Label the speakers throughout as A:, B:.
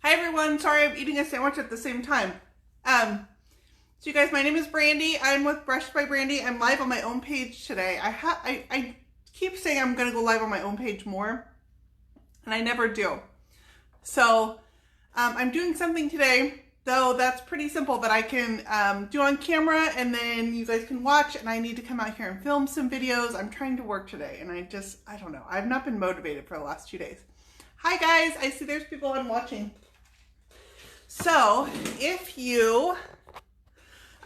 A: Hi everyone, sorry I'm eating a sandwich at the same time. So you guys, my name is Brandy. I'm with Brushed by Brandy. I'm live on my own page today. I keep saying I'm gonna go live on my own page more, and I never do. So I'm doing something today, though that's pretty simple that I can do on camera and then you guys can watch, and I need to come out here and film some videos. I'm trying to work today and I don't know. I've not been motivated for the last 2 days. Hi guys, I see there's people I'm watching. So if you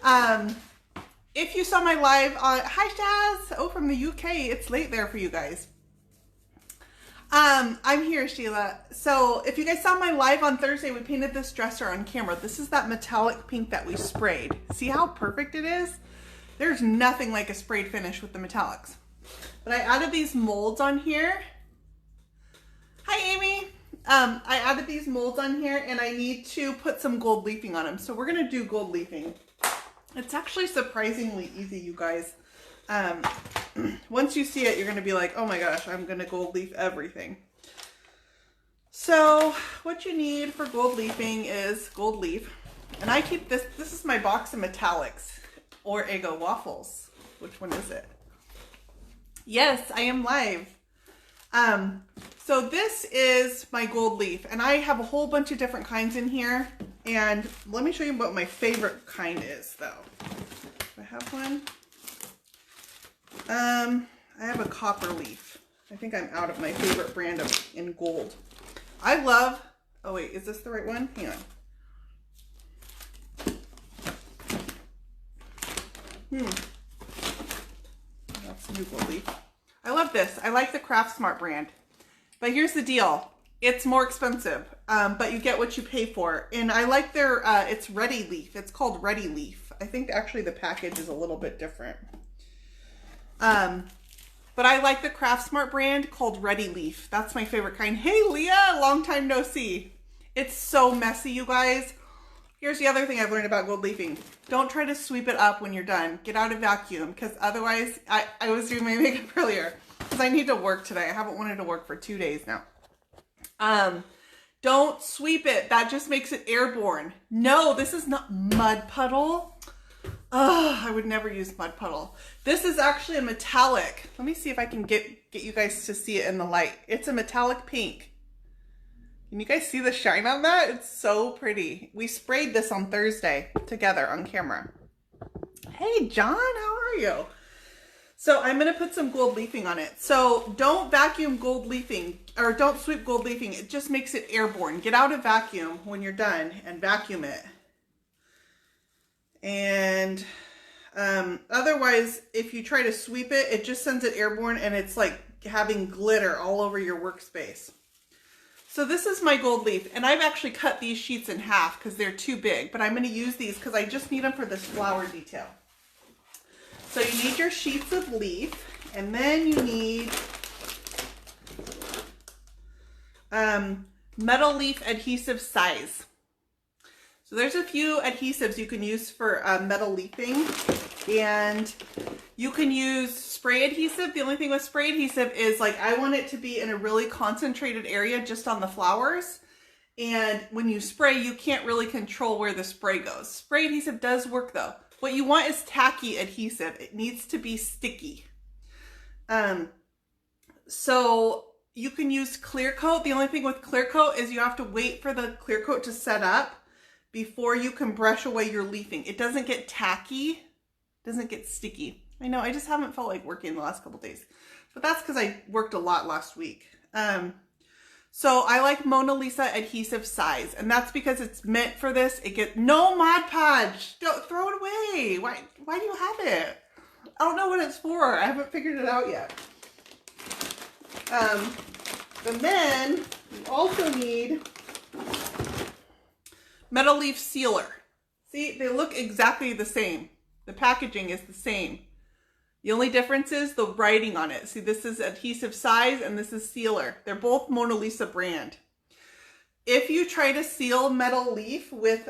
A: saw my live on, hi Shaz, oh from the UK, it's late there for you guys. I'm here, Sheila. So if you guys saw my live on Thursday, we painted this dresser on camera. This is that metallic pink that we sprayed. See how perfect it is? There's nothing like a sprayed finish with the metallics. But I added these molds on here. Hi Amy. I added these molds on here and I need to put some gold leafing on them. So we're gonna do gold leafing. It's actually surprisingly easy, you guys. Once you see it, you're gonna be like, oh my gosh, I'm gonna gold leaf everything. So what you need for gold leafing is gold leaf. And I keep this is my box of metallics or Eggo waffles. Which one is it? Yes, I am live. So this is my gold leaf, and I have a whole bunch of different kinds in here, and let me show you what my favorite kind is though. Do I have one? I have a copper leaf. I think I'm out of my favorite brand in gold. I love, oh wait, is this the right one? Hang on. That's new gold leaf. I love this. I like the Craft Smart brand. But here's the deal. It's more expensive, but you get what you pay for. And I like their, it's Ready Leaf. It's called Ready Leaf. I think actually the package is a little bit different. But I like the Craft Smart brand called Ready Leaf. That's my favorite kind. Hey Leah, long time no see. It's so messy, you guys. Here's the other thing I've learned about gold leafing. Don't try to sweep it up when you're done. Get out a vacuum, because otherwise, I was doing my makeup earlier, because I need to work today. I haven't wanted to work for 2 days now. Don't sweep it. That just makes it airborne. No, this is not mud puddle. I would never use mud puddle. This is actually a metallic. Let me see if I can get you guys to see it in the light. It's a metallic pink. Can you guys see the shine on that? It's so pretty. We sprayed this on Thursday together on camera. Hey John, how are you? So I'm gonna put some gold leafing on it. So don't vacuum gold leafing, or don't sweep gold leafing. It just makes it airborne. Get out a vacuum when you're done and vacuum it. And otherwise, if you try to sweep it, it just sends it airborne and it's like having glitter all over your workspace. So this is my gold leaf, and I've actually cut these sheets in half because they're too big, but I'm going to use these because I just need them for this flower detail. So you need your sheets of leaf, and then you need metal leaf adhesive size. So there's a few adhesives you can use for metal leafing, and you can use spray adhesive. The only thing with spray adhesive is like I want it to be in a really concentrated area just on the flowers, and when you spray you can't really control where the spray goes. Spray adhesive does work though. What you want is tacky adhesive. It needs to be sticky. So you can use clear coat. The only thing with clear coat is you have to wait for the clear coat to set up before you can brush away your leafing. It doesn't get tacky, doesn't get sticky. I know, I just haven't felt like working the last couple days, but that's because I worked a lot last week. So I like Mona Lisa adhesive size, and that's because it's meant for this. It gets no Mod Podge. Don't throw it away. Why do you have it? I don't know what it's for. I haven't figured it out yet. And then you also need metal leaf sealer. See, they look exactly the same. The packaging is the same. The only difference is the writing on it. See, this is adhesive size and this is sealer. They're both Mona Lisa brand. If you try to seal metal leaf with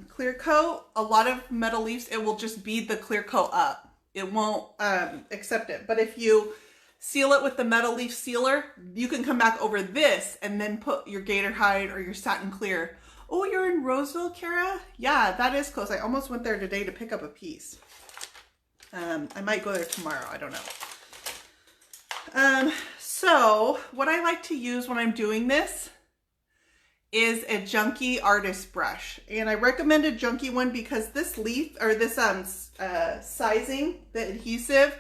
A: clear coat, a lot of metal leaves, it will just bead the clear coat up. It won't accept it. But if you seal it with the metal leaf sealer, you can come back over this and then put your gator hide or your satin clear Oh, you're in Roseville, Kara? Yeah, that is close. I almost went there today to pick up a piece. I might go there tomorrow. I don't know. So what I like to use when I'm doing this is a junky artist brush. And I recommend a junky one because this leaf, or this sizing, the adhesive,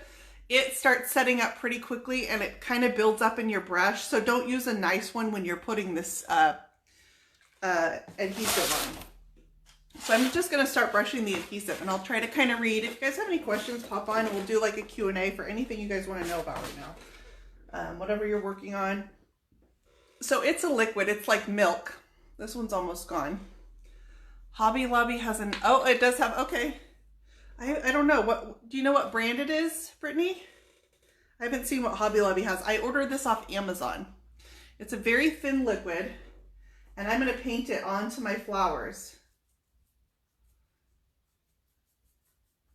A: it starts setting up pretty quickly and it kind of builds up in your brush. So don't use a nice one when you're putting this adhesive on. So I'm just going to start brushing the adhesive and I'll try to kind of read. If you guys have any questions, pop on and we'll do like a Q&A for anything you guys want to know about right now. Whatever you're working on. So it's a liquid. It's like milk. This one's almost gone. Hobby Lobby has an, oh, it does have, okay. I don't know. What do you know what brand it is, Brittany? I haven't seen what Hobby Lobby has. I ordered this off Amazon. It's a very thin liquid and I'm going to paint it onto my flowers.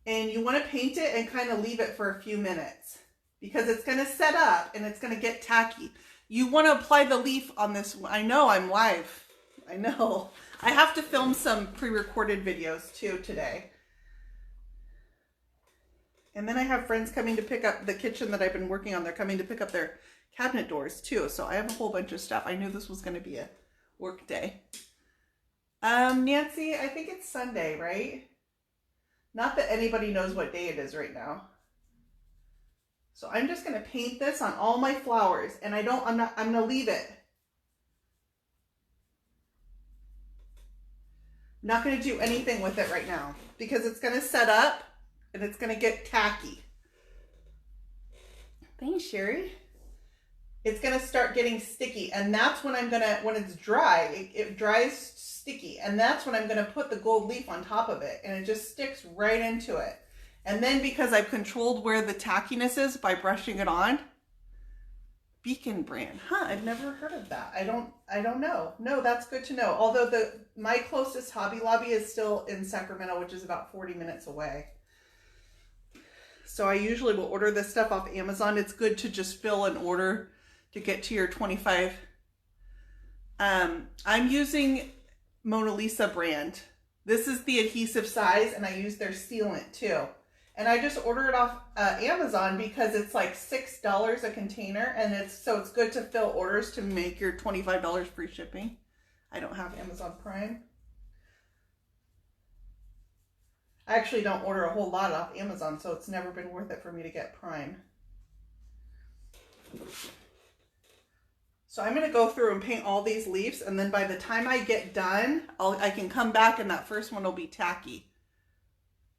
A: And you want to paint it and kind of leave it for a few minutes because it's going to set up and it's going to get tacky. You want to apply the leaf on this. I know I'm live. I know. I have to film some pre-recorded videos too today. And then I have friends coming to pick up the kitchen that I've been working on. They're coming to pick up their cabinet doors too. So I have a whole bunch of stuff. I knew this was going to be a work day. Nancy, I think it's Sunday, right? Not that anybody knows what day it is right now. So I'm just going to paint this on all my flowers and I'm going to leave it. I'm not going to do anything with it right now because it's going to set up and it's going to get tacky. Thanks, Sherry. It's going to start getting sticky and that's when I'm going to, when it's dry, it dries sticky and that's when I'm going to put the gold leaf on top of it and it just sticks right into it. And then because I've controlled where the tackiness is by brushing it on, Beacon brand. Huh, I've never heard of that. I don't know. No, that's good to know. Although my closest Hobby Lobby is still in Sacramento, which is about 40 minutes away. So I usually will order this stuff off Amazon. It's good to just fill an order to get to your 25. I'm using Mona Lisa brand. This is the adhesive size and I use their sealant too. And I just order it off Amazon because it's like $6 a container and it's good to fill orders to make your $25 free shipping. I don't have Amazon Prime. I actually don't order a whole lot off Amazon, so it's never been worth it for me to get Prime. So I'm going to go through and paint all these leaves and then by the time I get done, I can come back and that first one will be tacky.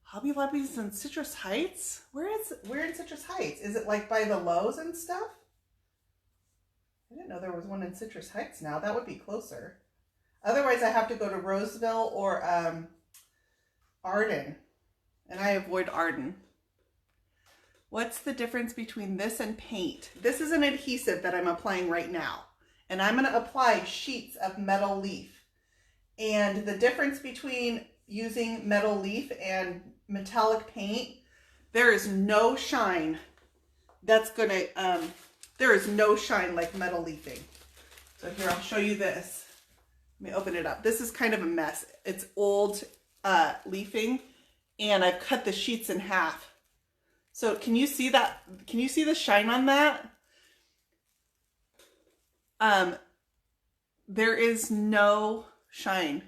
A: Hobby Lobby's in Citrus Heights? Where in Citrus Heights? Is it like by the Lowe's and stuff? I didn't know there was one in Citrus Heights now. That would be closer. Otherwise I have to go to Roseville or Arden. And I avoid Arden. What's the difference between this and paint? This is an adhesive that I'm applying right now. And I'm going to apply sheets of metal leaf. And the difference between using metal leaf and metallic paint, there is no shine that's going to, there is no shine like metal leafing. So here, I'll show you this. Let me open it up. This is kind of a mess. It's old leafing and I've cut the sheets in half. So can you see that? Can you see the shine on that? There is no shine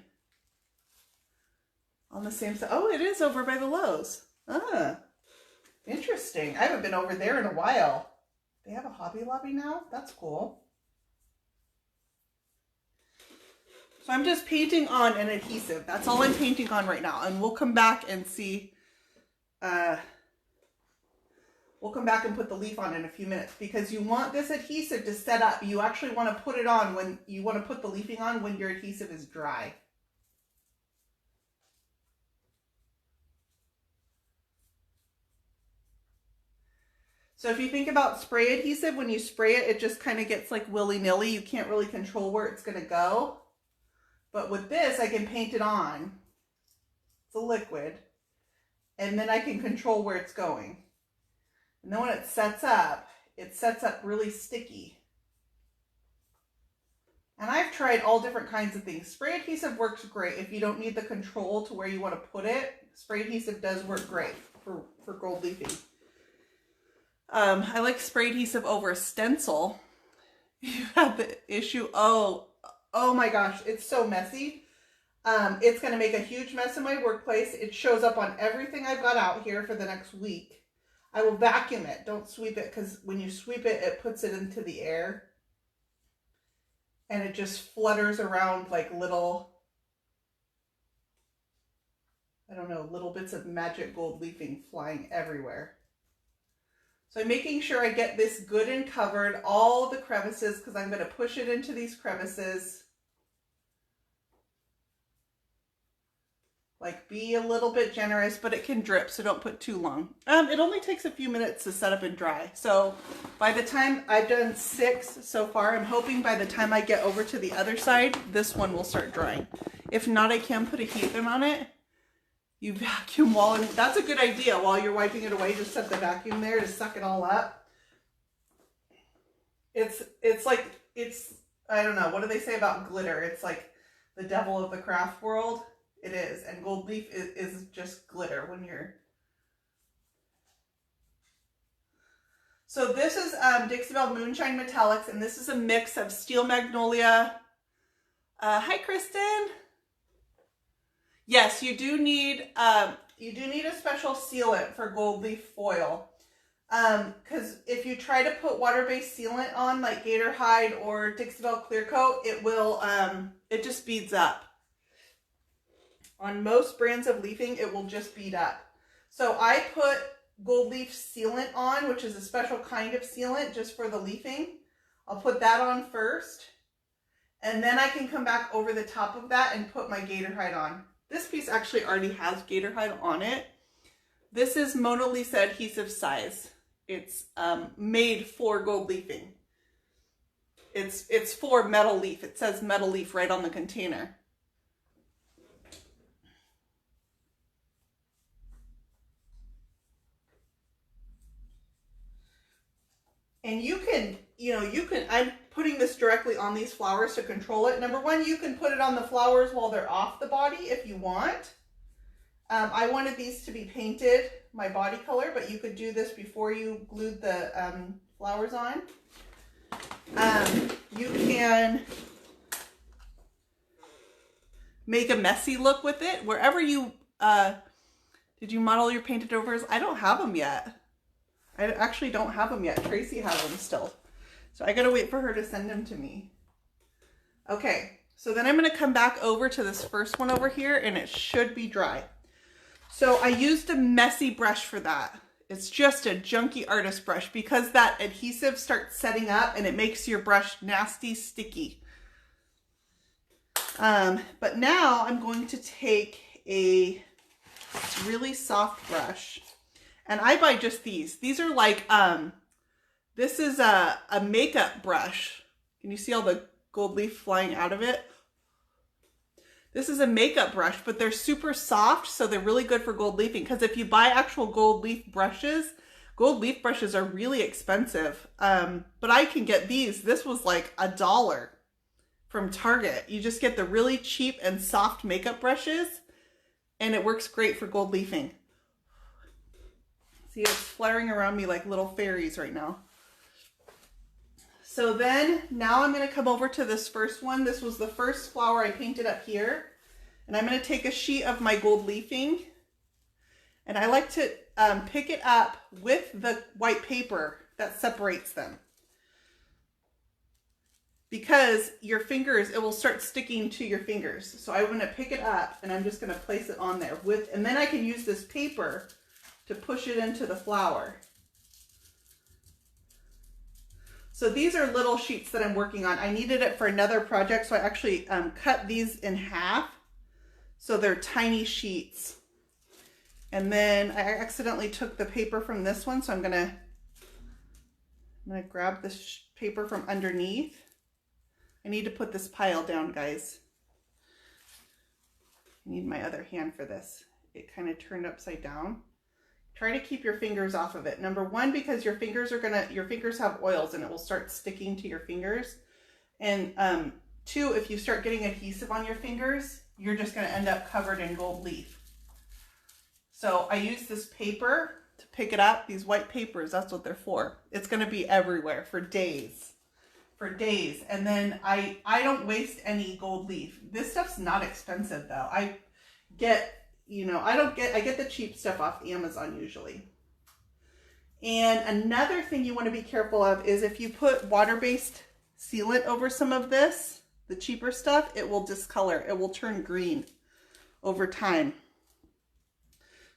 A: on the same side. Oh, it is over by the Lowe's. Ah, interesting. I haven't been over there in a while. They have a Hobby Lobby now? That's cool. So I'm just painting on an adhesive. That's all I'm painting on right now. And we'll come back and see, we'll come back and put the leaf on in a few minutes because you want this adhesive to set up. You actually want to put it on when you want to put the leafing on when your adhesive is dry. So if you think about spray adhesive, when you spray it, it just kind of gets like willy-nilly. You can't really control where it's going to go. But with this, I can paint it on. It's a liquid. And then I can control where it's going. And then when it sets up really sticky. And I've tried all different kinds of things. Spray adhesive works great if you don't need the control to where you want to put it. Spray adhesive does work great for gold leafing. I like spray adhesive over a stencil. You have the issue. Oh my gosh, it's so messy. It's going to make a huge mess in my workplace. It shows up on everything I've got out here for the next week. I will vacuum it. Don't sweep it, because when you sweep it, it puts it into the air. And it just flutters around like little, I don't know, little bits of magic gold leafing flying everywhere. So I'm making sure I get this good and covered, all the crevices, because I'm going to push it into these crevices. Like, be a little bit generous, but it can drip, so don't put too long. It only takes a few minutes to set up and dry. So by the time I've done 6 so far, I'm hoping by the time I get over to the other side, this one will start drying. If not, I can put a heat gun on it. You vacuum while, and that's a good idea. While you're wiping it away, just set the vacuum there to suck it all up. It's like, I don't know, what do they say about glitter? It's like the devil of the craft world. It is, and gold leaf is just glitter when you're... So this is Dixie Belle Moonshine Metallics, and this is a mix of Steel Magnolia. Hi, Kristen. Yes, you do need a special sealant for gold leaf foil. Because if you try to put water-based sealant on, like Gator Hide or Dixie Belle Clear Coat, it will, it just beads up. On most brands of leafing, it will just bead up. So I put gold leaf sealant on, which is a special kind of sealant just for the leafing. I'll put that on first, and then I can come back over the top of that and put my Gator Hide on. This piece actually already has Gator Hide on it. This is Mona Lisa Adhesive Size. It's made for gold leafing. It's for metal leaf. It says metal leaf right on the container. And you can, I'm putting this directly on these flowers to control it. Number one, you can put it on the flowers while they're off the body if you want. I wanted these to be painted my body color, but you could do this before you glued the flowers on. You can make a messy look with it. Wherever you, did you model your painted overs? I don't have them yet. I actually don't have them yet. Tracy has them still. So I gotta wait for her to send them to me. Okay, so then I'm gonna come back over to this first one over here, and it should be dry. So I used a messy brush for that. It's just a junky artist brush because that adhesive starts setting up and it makes your brush nasty sticky. But now I'm going to take a really soft brush. And I buy just these. These are like, this is a makeup brush. Can you see all the gold leaf flying out of it? This is a makeup brush, but they're super soft, so they're really good for gold leafing. Because if you buy actual gold leaf brushes are really expensive. But I can get these. This was like $1 from Target. You just get the really cheap and soft makeup brushes, and it works great for gold leafing. See, it's fluttering around me like little fairies right now. So then, now I'm going to come over to this first one. This was the first flower I painted up here. And I'm going to take a sheet of my gold leafing. And I like to pick it up with the white paper that separates them. Because your fingers, it will start sticking to your fingers. So I'm going to pick it up and I'm just going to place it on there. And then I can use this paper to push it into the flower. So these are little sheets that I'm working on. I needed it for another project, so I actually cut these in half. So they're tiny sheets. And then I accidentally took the paper from this one, so I'm gonna grab this paper from underneath. I need to put this pile down, guys. I need my other hand for this. It kind of turned upside down. Try to keep your fingers off of it. Number one, because your fingers have oils and it will start sticking to your fingers. And Two, if you start getting adhesive on your fingers, you're just going to end up covered in gold leaf. So I use this paper to pick it up. These white papers, that's what they're for. It's going to be everywhere for days. For days. And then I don't waste any gold leaf. This stuff's not expensive though. I get, you know, I get the cheap stuff off Amazon usually. And another thing you want to be careful of is if you put water-based sealant over some of this, the cheaper stuff, it will discolor. It will turn green over time.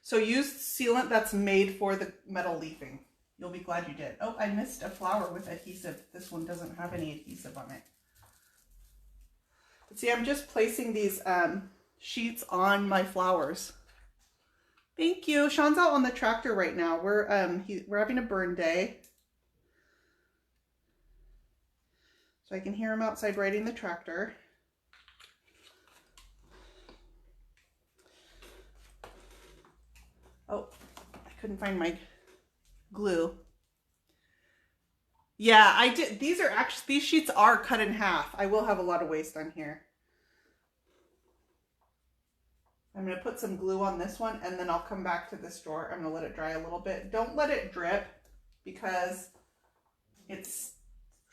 A: So use sealant that's made for the metal leafing. You'll be glad you did. Oh, I missed a flower with adhesive. This one doesn't have any adhesive on it. But see, I'm just placing these sheets on my flowers. Thank you. Sean's out on the tractor right now. We're having a burn day. So I can hear him outside riding the tractor. Oh, I couldn't find my glue. Yeah, I did. These sheets are cut in half. I will have a lot of waste on here. I'm going to put some glue on this one and then I'll come back to this drawer. I'm going to let it dry a little bit. Don't let it drip because it's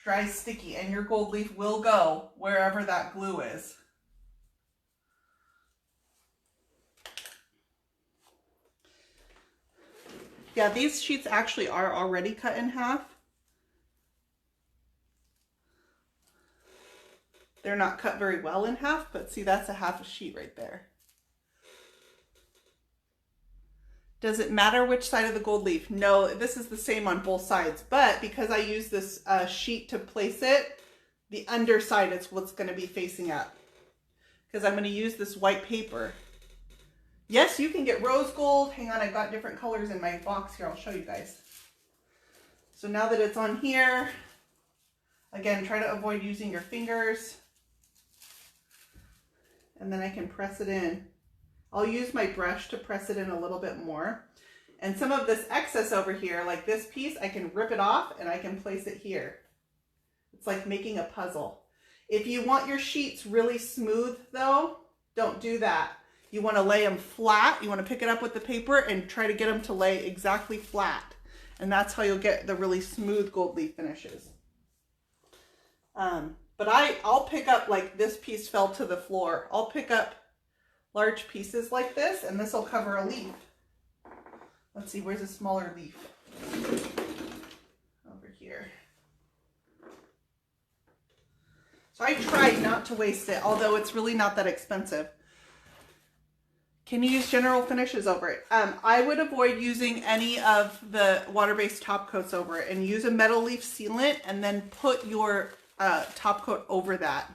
A: dry sticky and your gold leaf will go wherever that glue is. Yeah, these sheets actually are already cut in half. They're not cut very well in half, but see, that's a half a sheet right there. Does it matter which side of the gold leaf? No, this is the same on both sides, but because I use this sheet to place it, the underside is what's going to be facing up because I'm going to use this white paper. Yes, you can get rose gold. Hang on, I've got different colors in my box here. I'll show you guys. So now that it's on here, again, try to avoid using your fingers. And then I can press it in. I'll use my brush to press it in a little bit more. And some of this excess over here, like this piece, I can rip it off and I can place it here. It's like making a puzzle. If you want your sheets really smooth though, don't do that. You want to lay them flat. You want to pick it up with the paper and try to get them to lay exactly flat. And that's how you'll get the really smooth gold leaf finishes. But I'll pick up, like this piece fell to the floor. I'll pick up large pieces like this and this will cover a leaf. Let's see, where's a smaller leaf? Over here. So I tried not to waste it, although it's really not that expensive. Can you use general finishes over it? I would avoid using any of the water-based top coats over it and use a metal leaf sealant and then put your top coat over that.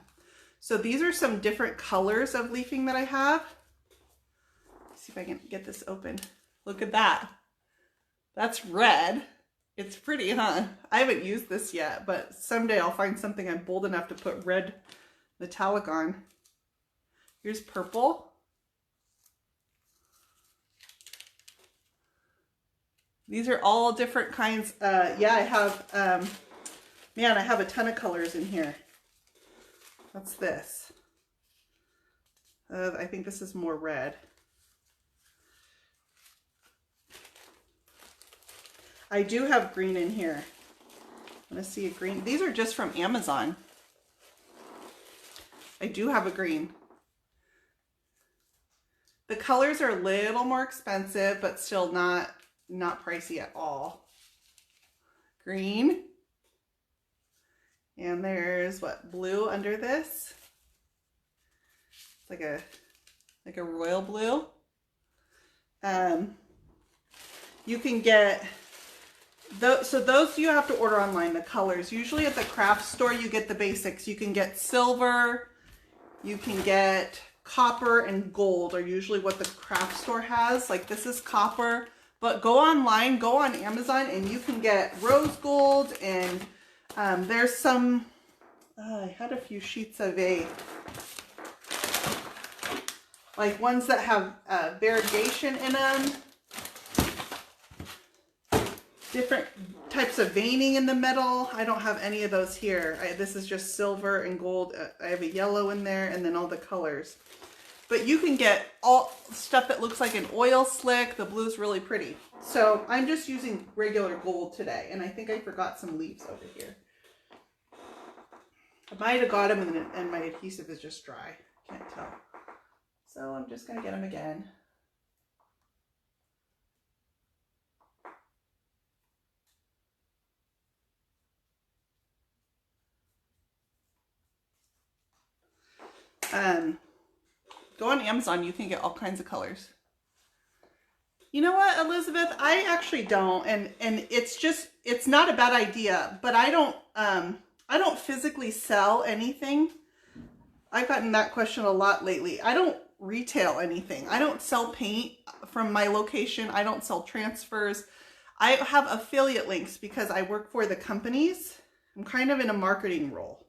A: So these are some different colors of leafing that I have. Let's see if I can get this open. Look at that. That's red. It's pretty, huh? I haven't used this yet, but someday I'll find something I'm bold enough to put red metallic on. Here's purple. These are all different kinds. Yeah, I have, man, I have a ton of colors in here. What's this? I think this is more red. I do have green in here. I want to see a green. These are just from Amazon. I do have a green. The colors are a little more expensive, but still not pricey at all. Green. And there's what, blue under this. It's like a royal blue. You can get those, so those you have to order online, the colors. Usually at the craft store you get the basics. You can get silver, you can get copper, and gold are usually what the craft store has. Like this is copper, but go online, go on Amazon, and you can get rose gold, and there's some, I had a few sheets of like ones that have variegation in them. different types of veining in the metal. I don't have any of those here. This is just silver and gold. I have a yellow in there and then all the colors. But you can get all stuff that looks like an oil slick. The blue's really pretty. So I'm just using regular gold today. And I think I forgot some leaves over here. I might have got them and my adhesive is just dry. Can't tell. So I'm just going to get them again. Go on Amazon, you can get all kinds of colors. You know what, Elizabeth? I actually don't, and it's not a bad idea, but I don't physically sell anything. I've gotten that question a lot lately. I don't retail anything. I don't sell paint from my location. I don't sell transfers. I have affiliate links because I work for the companies. I'm kind of in a marketing role.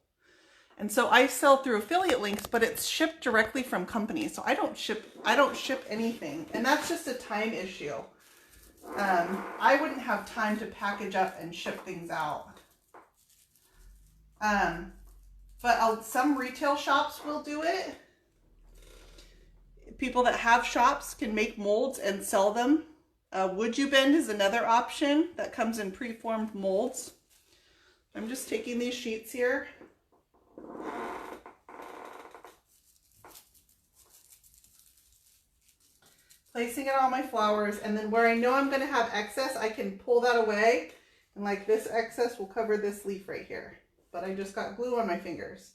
A: And so I sell through affiliate links, but it's shipped directly from companies. So I don't ship anything. And that's just a time issue. I wouldn't have time to package up and ship things out. But some retail shops will do it. People that have shops can make molds and sell them. Would you bend is another option that comes in preformed molds. I'm just taking these sheets here. Placing it on my flowers, and then where I know I'm going to have excess, I can pull that away, and like this excess will cover this leaf right here. But I just got glue on my fingers.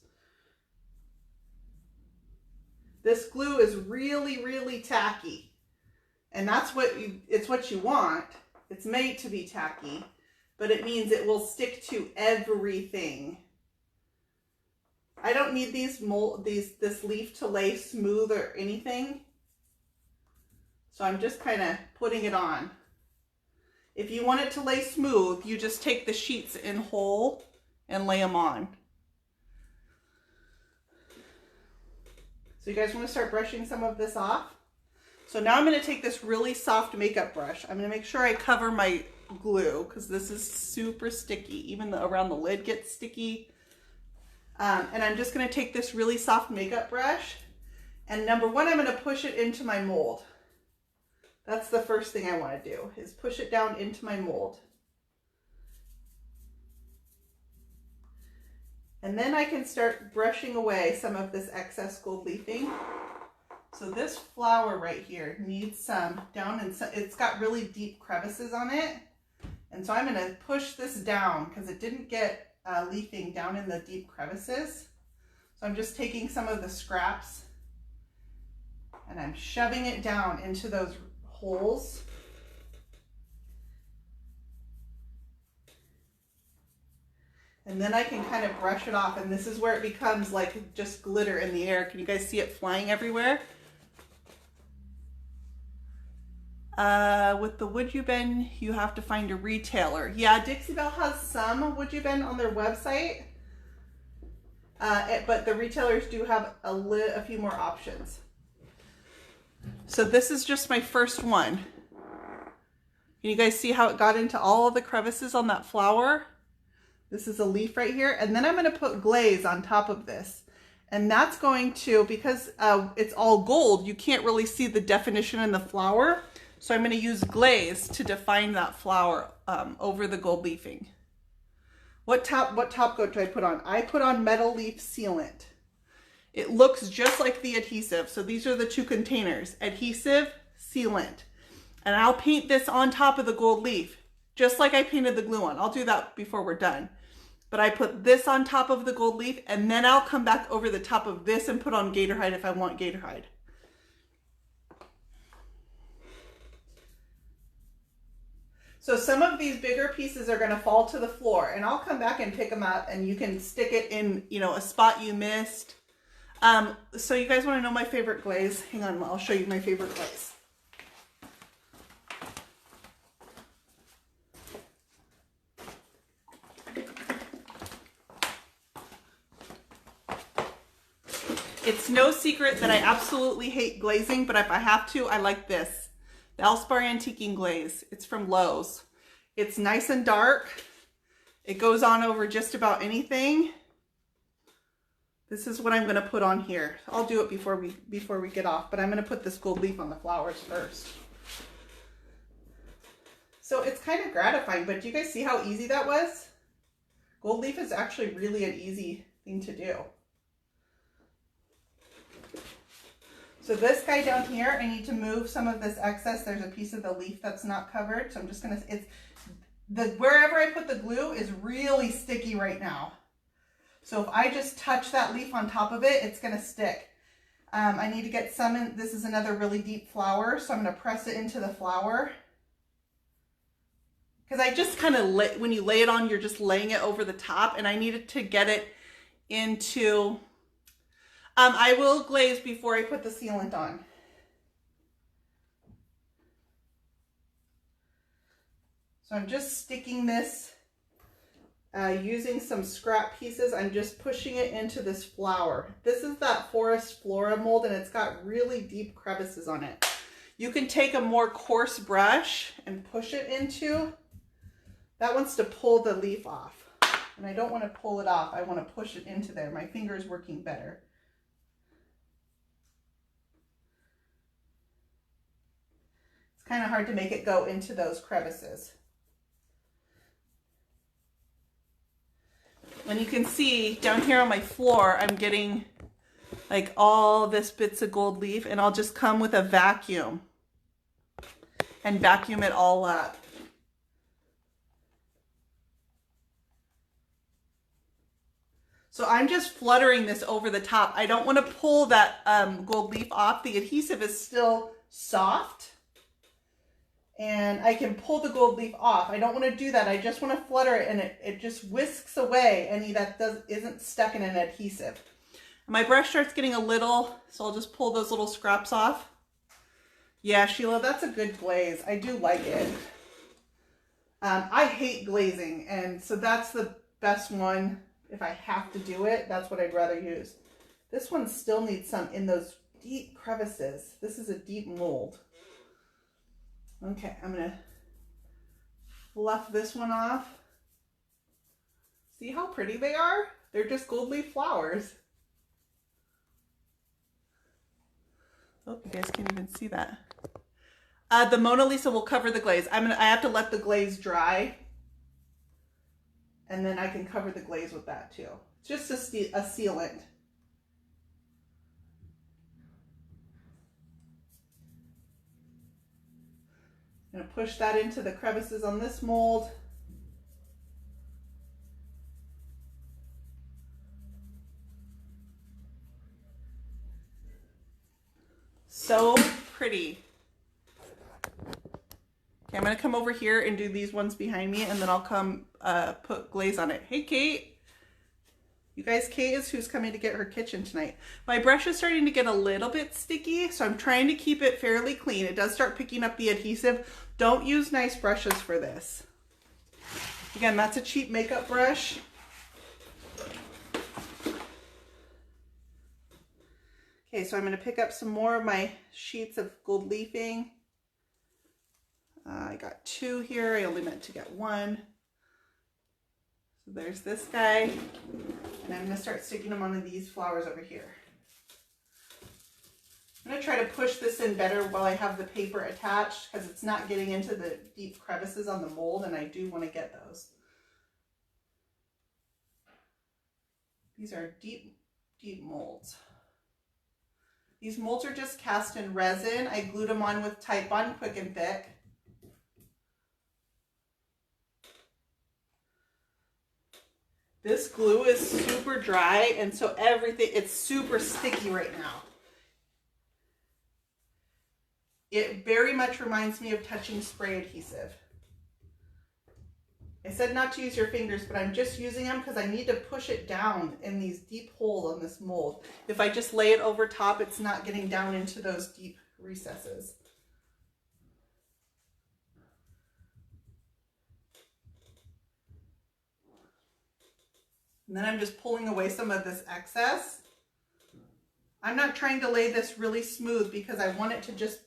A: This glue is really, really tacky, and that's it's what you want. It's made to be tacky, but it means it will stick to everything. I don't need this leaf to lay smooth or anything. So I'm just kind of putting it on. If you want it to lay smooth, you just take the sheets in whole and lay them on. So you guys want to start brushing some of this off? So now I'm going to take this really soft makeup brush. I'm going to make sure I cover my glue because this is super sticky. Even around the lid gets sticky. And I'm just going to take this really soft makeup brush. And number one, I'm going to push it into my mold. That's the first thing I want to do, is push it down into my mold. And then I can start brushing away some of this excess gold leafing. So this flower right here needs some down, and it's got really deep crevices on it. And so I'm going to push this down because it didn't get leafing down in the deep crevices. So I'm just taking some of the scraps and I'm shoving it down into those holes. And then I can kind of brush it off, and this is where it becomes like just glitter in the air. Can you guys see it flying everywhere? With the Would You Bend, you have to find a retailer. Yeah, Dixie Belle has some Would You Bend on their website, but the retailers do have a few more options. So this is just my first one. Can you guys see how it got into all of the crevices on that flower? This is a leaf right here. And then I'm going to put glaze on top of this. And that's going to, because it's all gold, you can't really see the definition in the flower. So I'm going to use glaze to define that flower over the gold leafing. What top coat do I put on? I put on Metal Leaf Sealant. It looks just like the adhesive. So these are the two containers, adhesive, sealant. And I'll paint this on top of the gold leaf, just like I painted the glue on. I'll do that before we're done. But I put this on top of the gold leaf, and then I'll come back over the top of this and put on gator hide if I want gator hide. So some of these bigger pieces are going to fall to the floor, and I'll come back and pick them up, and you can stick it in, you know, a spot you missed. So you guys want to know my favorite glaze? Hang on, I'll show you my favorite glaze. It's no secret that I absolutely hate glazing, but if I have to, I like this. The Valspar Antiquing Glaze. It's from Lowe's. It's nice and dark. It goes on over just about anything. This is what I'm going to put on here. I'll do it before we get off, but I'm going to put this gold leaf on the flowers first. So it's kind of gratifying, but do you guys see how easy that was? Gold leaf is actually really an easy thing to do. So this guy down here, I need to move some of this excess. There's a piece of the leaf that's not covered. So I'm just going to, wherever I put the glue is really sticky right now. So if I just touch that leaf on top of it, it's going to stick. I need to get some in. This is another really deep flower, so I'm going to press it into the flower. Because I just kind of, when you lay it on, you're just laying it over the top, and I needed to get it into, I will glaze before I put the sealant on. So I'm just sticking this. Using some scrap pieces, I'm just pushing it into this flower. This is that Forest Flora mold, and it's got really deep crevices on it. You can take a more coarse brush and push it into. That wants to pull the leaf off, and I don't want to pull it off. I want to push it into there. My finger is working better. It's kind of hard to make it go into those crevices. And you can see down here on my floor, I'm getting like all this bits of gold leaf, and I'll just come with a vacuum and vacuum it all up. So I'm just fluttering this over the top. I don't want to pull that gold leaf off. The adhesive is still soft. And I can pull the gold leaf off. I don't want to do that. I just want to flutter it, and it just whisks away any that isn't stuck in an adhesive. And my brush starts getting a little, so I'll just pull those little scraps off. Yeah, Sheila, that's a good glaze. I do like it. I hate glazing, and so that's the best one. If I have to do it, that's what I'd rather use. This one still needs some in those deep crevices. This is a deep mold. Okay, I'm going to fluff this one off. See how pretty they are? They're just gold leaf flowers. Oh, you guys can't even see that. The Mona Lisa will cover the glaze. I have to let the glaze dry, and then I can cover the glaze with that too. It's just a sealant. I'm going to push that into the crevices on this mold. So pretty. Okay, I'm going to come over here and do these ones behind me, and then I'll come put glaze on it. Hey, Kate. You guys, Kate is who's coming to get her kitchen tonight. My brush is starting to get a little bit sticky, so I'm trying to keep it fairly clean. It does start picking up the adhesive. Don't use nice brushes for this. Again, that's a cheap makeup brush. Okay, so I'm going to pick up some more of my sheets of gold leafing. I got 2 here. I only meant to get 1. So there's this guy, and I'm going to start sticking them on these flowers over here. I'm going to try to push this in better while I have the paper attached, because it's not getting into the deep crevices on the mold, and I do want to get those. These are deep, deep molds. These molds are just cast in resin. I glued them on with Type Bond Quick and Thick. This glue is super dry, and so it's super sticky right now. It very much reminds me of touching spray adhesive. I said not to use your fingers, but I'm just using them because I need to push it down in these deep holes on this mold. If I just lay it over top, it's not getting down into those deep recesses. And then I'm just pulling away some of this excess. I'm not trying to lay this really smooth because I want it to just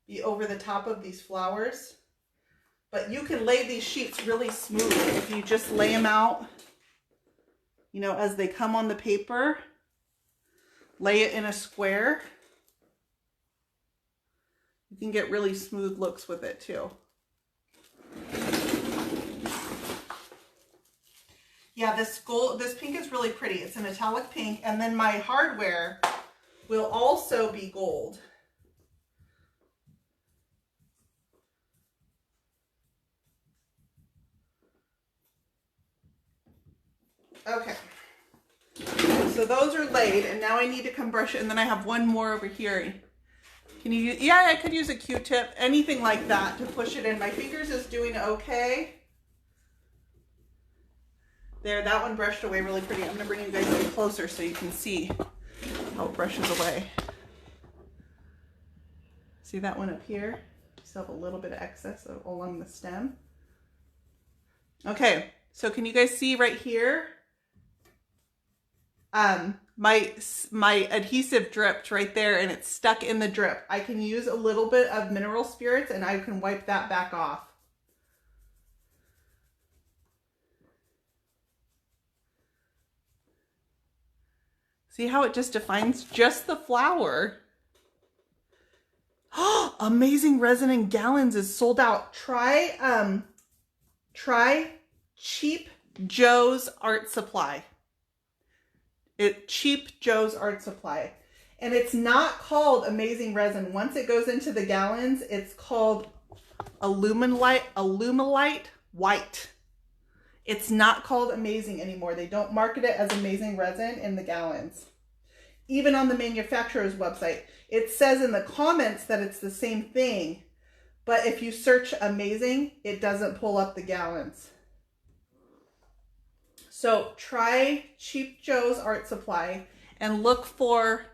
A: be over the top of these flowers. But you can lay these sheets really smooth if you just lay them out, you know, as they come on the paper. Lay it in a square. You can get really smooth looks with it too. Yeah, this pink is really pretty. It's a metallic pink, and then my hardware will also be gold. Okay, so those are laid, and now I need to come brush it, and then I have one more over here. Can you use, yeah, I could use a Q-tip, anything like that to push it in. My fingers is doing okay. There, that one brushed away really pretty. I'm gonna bring you guys in closer so you can see how it brushes away. See that one up here? You still have a little bit of excess along the stem. Okay, so can you guys see right here? My adhesive dripped right there, and it's stuck in the drip. I can use a little bit of mineral spirits and I can wipe that back off. See how it just defines just the flower? Amazing Resin in Gallons is sold out. Try Cheap Joe's Art Supply. Cheap Joe's Art Supply. And it's not called Amazing Resin. Once it goes into the gallons, it's called Alumilite White. It's not called Amazing anymore. They don't market it as Amazing Resin in the gallons. Even on the manufacturer's website, it says in the comments that it's the same thing, but if you search Amazing, it doesn't pull up the gallons. So try Cheap Joe's Art Supply and look for,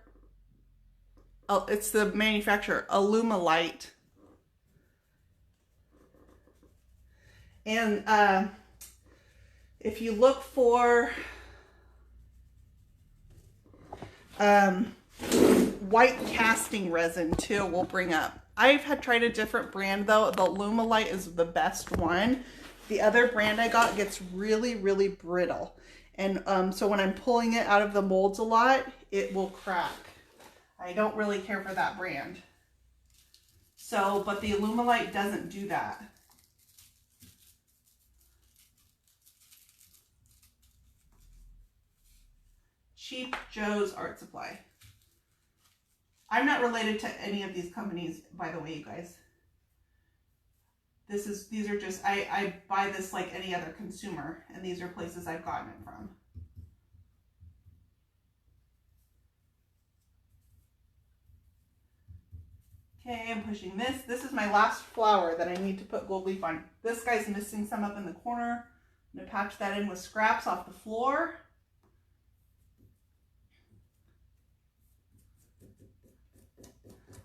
A: oh, it's the manufacturer, Alumilite. And if you look for white casting resin too, will bring up. I've tried a different brand though. The Alumilite is the best one. The other brand I got gets really, really brittle. And so when I'm pulling it out of the molds a lot, it will crack. I don't really care for that brand. So, but the Alumilite doesn't do that. Cheap Joe's Art Supply. I'm not related to any of these companies, by the way, you guys. These are just, I buy this like any other consumer, and these are places I've gotten it from. Okay, I'm pushing this. This is my last flower that I need to put gold leaf on. This guy's missing some up in the corner. I'm gonna patch that in with scraps off the floor.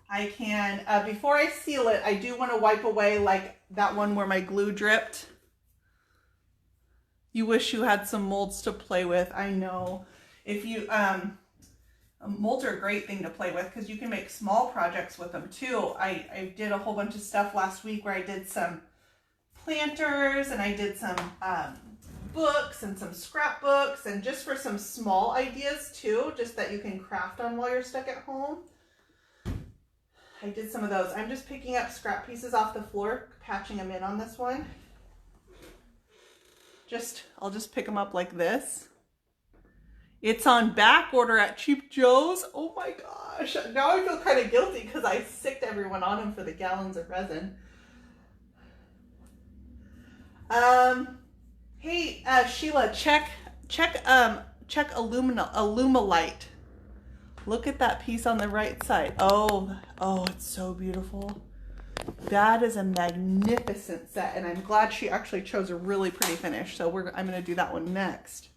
A: I can, before I seal it, I do want to wipe away like that one where my glue dripped. You wish you had some molds to play with. I know. If you, molds are a great thing to play with because you can make small projects with them too. I did a whole bunch of stuff last week where I did some planters and I did some books and some scrapbooks, and just for some small ideas too, just that you can craft on while you're stuck at home. I did some of those. I'm just picking up scrap pieces off the floor, patching them in on this one. I'll just pick them up like this. It's on back order at Cheap Joe's. Oh my gosh. Now I feel kind of guilty because I sicked everyone on them for the gallons of resin. Hey, Sheila, check Alumilite. Look at that piece on the right side. Oh, it's so beautiful. That is a magnificent set, and I'm glad she actually chose a really pretty finish. So I'm gonna do that one next.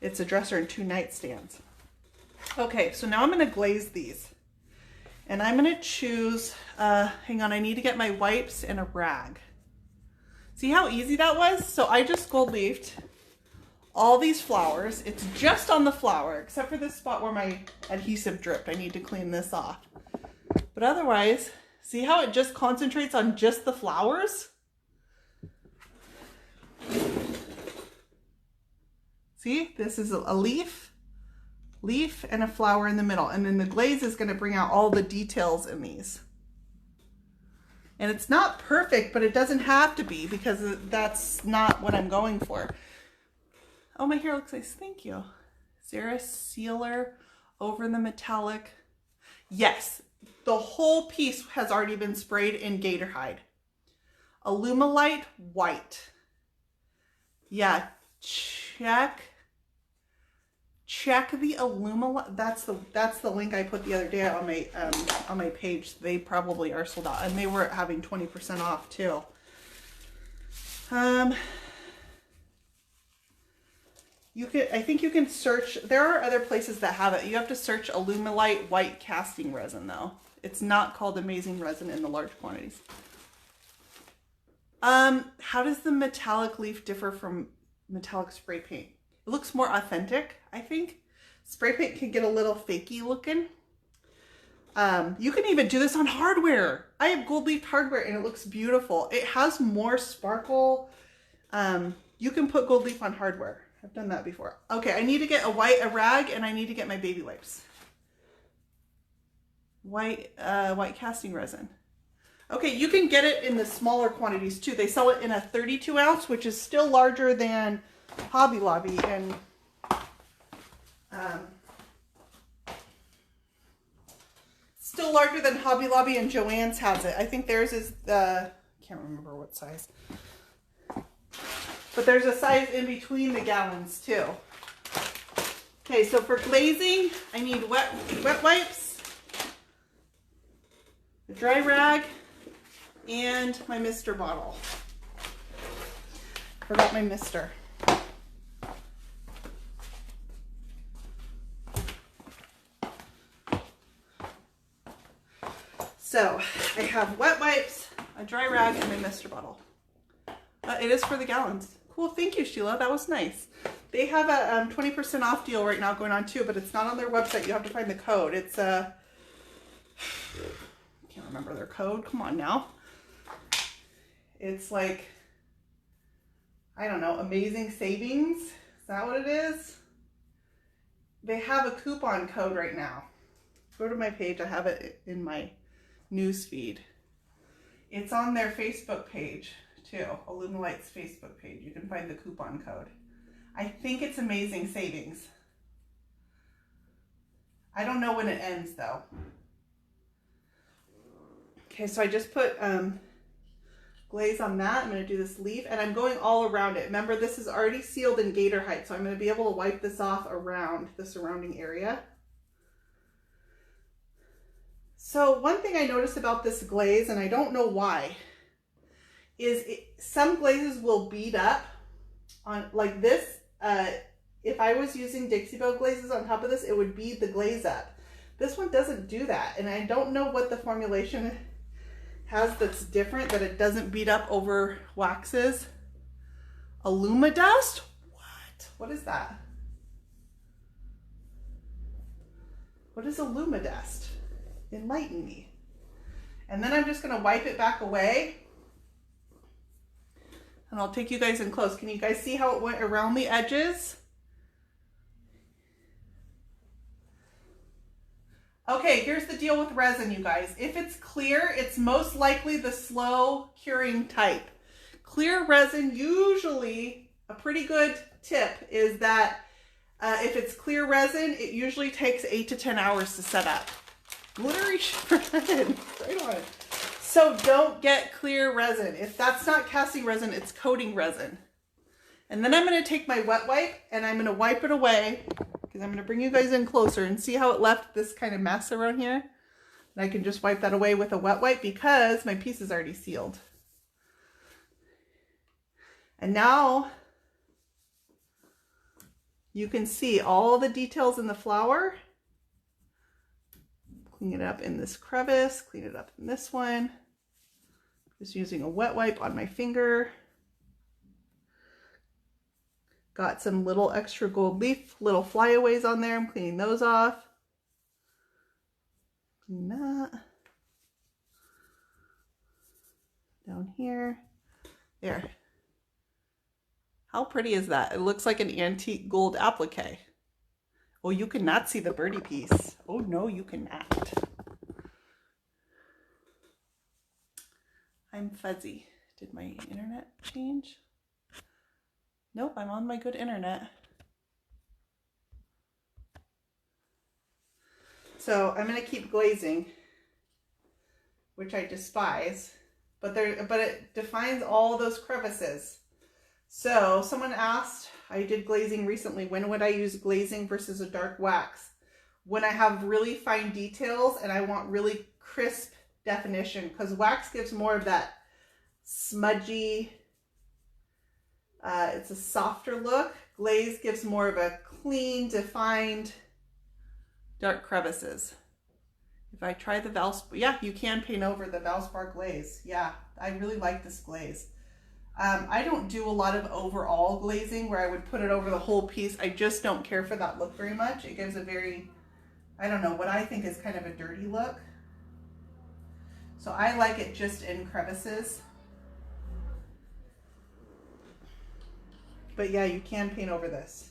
A: It's a dresser and 2 nightstands. Okay, so now I'm gonna glaze these. And I'm gonna choose, hang on, I need to get my wipes and a rag. See how easy that was? So I just gold leafed all these flowers. It's just on the flower, except for this spot where my adhesive dripped. I need to clean this off. But otherwise, see how it just concentrates on just the flowers? See, this is a leaf, and a flower in the middle. And then the glaze is going to bring out all the details in these. And it's not perfect, but it doesn't have to be because that's not what I'm going for. Oh, my hair looks nice. Thank you. Is there a sealer over the metallic? Yes, the whole piece has already been sprayed in gator hide. Alumilite white. Yeah, check the Alumilite. That's the link I put the other day on my page. They probably are sold out, and they were having 20% off too. I think you can search. There are other places that have it. You have to search Alumilite white casting resin though. It's not called amazing resin in the large quantities. How does the metallic leaf differ from metallic spray paint? It looks more authentic, I think. Spray paint can get a little fakey looking. You can even do this on hardware. I have gold leaf hardware and it looks beautiful. It has more sparkle. You can put gold leaf on hardware. I've done that before. Okay, I need to get a rag, and I need to get my baby wipes. White casting resin. Okay, you can get it in the smaller quantities too. They sell it in a 32 ounce, which is still larger than Hobby Lobby, and still larger than Hobby Lobby, and Joann's has it. I think theirs is the, can't remember what size. But there's a size in between the gallons too. Okay, so for glazing, I need wet wipes, a dry rag, and my mister bottle. Forgot my mister. So I have wet wipes, a dry rag, and my mister bottle. It is for the gallons. Cool, thank you, Sheila. That was nice. They have a 20% off deal right now going on too, but it's not on their website. You have to find the code. It's I can't remember their code. Come on now. It's like, I don't know, amazing savings. Is that what it is? They have a coupon code right now. Go to my page. I have it in my news feed. It's on their Facebook page too, Alumilite's Facebook page. You can find the coupon code. I think it's amazing savings. I don't know when it ends though. Okay, so I just put glaze on that. I'm going to do this leaf, and I'm going all around it. Remember, this is already sealed in gator hide, so I'm going to be able to wipe this off around the surrounding area. So one thing I noticed about this glaze, and I don't know why, is some glazes will bead up on like this. If I was using Dixie Belle glazes on top of this, it would bead the glaze up. This one doesn't do that, and I don't know what the formulation has that's different, that it doesn't bead up over waxes. Alumidust? What is that? What is Alumidust? Enlighten me. And then I'm just going to wipe it back away. And I'll take you guys in close. Can you guys see how it went around the edges? Okay, here's the deal with resin, you guys. If it's clear, it's most likely the slow curing type. Clear resin, usually a pretty good tip is that if it's clear resin, it usually takes 8 to 10 hours to set up. Glittery shred, right on. So don't get clear resin. If that's not casting resin, it's coating resin. And then I'm going to take my wet wipe and I'm going to wipe it away, because I'm going to bring you guys in closer and see how it left this kind of mess around here. And I can just wipe that away with a wet wipe because my piece is already sealed. And now you can see all the details in the flower. Clean it up in this crevice, clean it up in this one. Just using a wet wipe on my finger. Got some little extra gold leaf, little flyaways on there. I'm cleaning those off. Clean that. Down here. There. How pretty is that? It looks like an antique gold applique. Oh, you cannot see the birdie piece. Oh no, you cannot. I'm fuzzy. Did my internet change? Nope, I'm on my good internet. So I'm gonna keep glazing, which I despise, but it defines all those crevices. So someone asked, I did glazing recently, when would I use glazing versus a dark wax? When I have really fine details and I want really crisp definition, because wax gives more of that smudgy, it's a softer look. Glaze gives more of a clean, defined, dark crevices. If I try the Valspar, yeah, you can paint over the Valspar glaze. Yeah, I really like this glaze. I don't do a lot of overall glazing where I would put it over the whole piece. I just don't care for that look very much. It gives a very, I don't know, what I think is kind of a dirty look. So I like it just in crevices. But yeah, you can paint over this.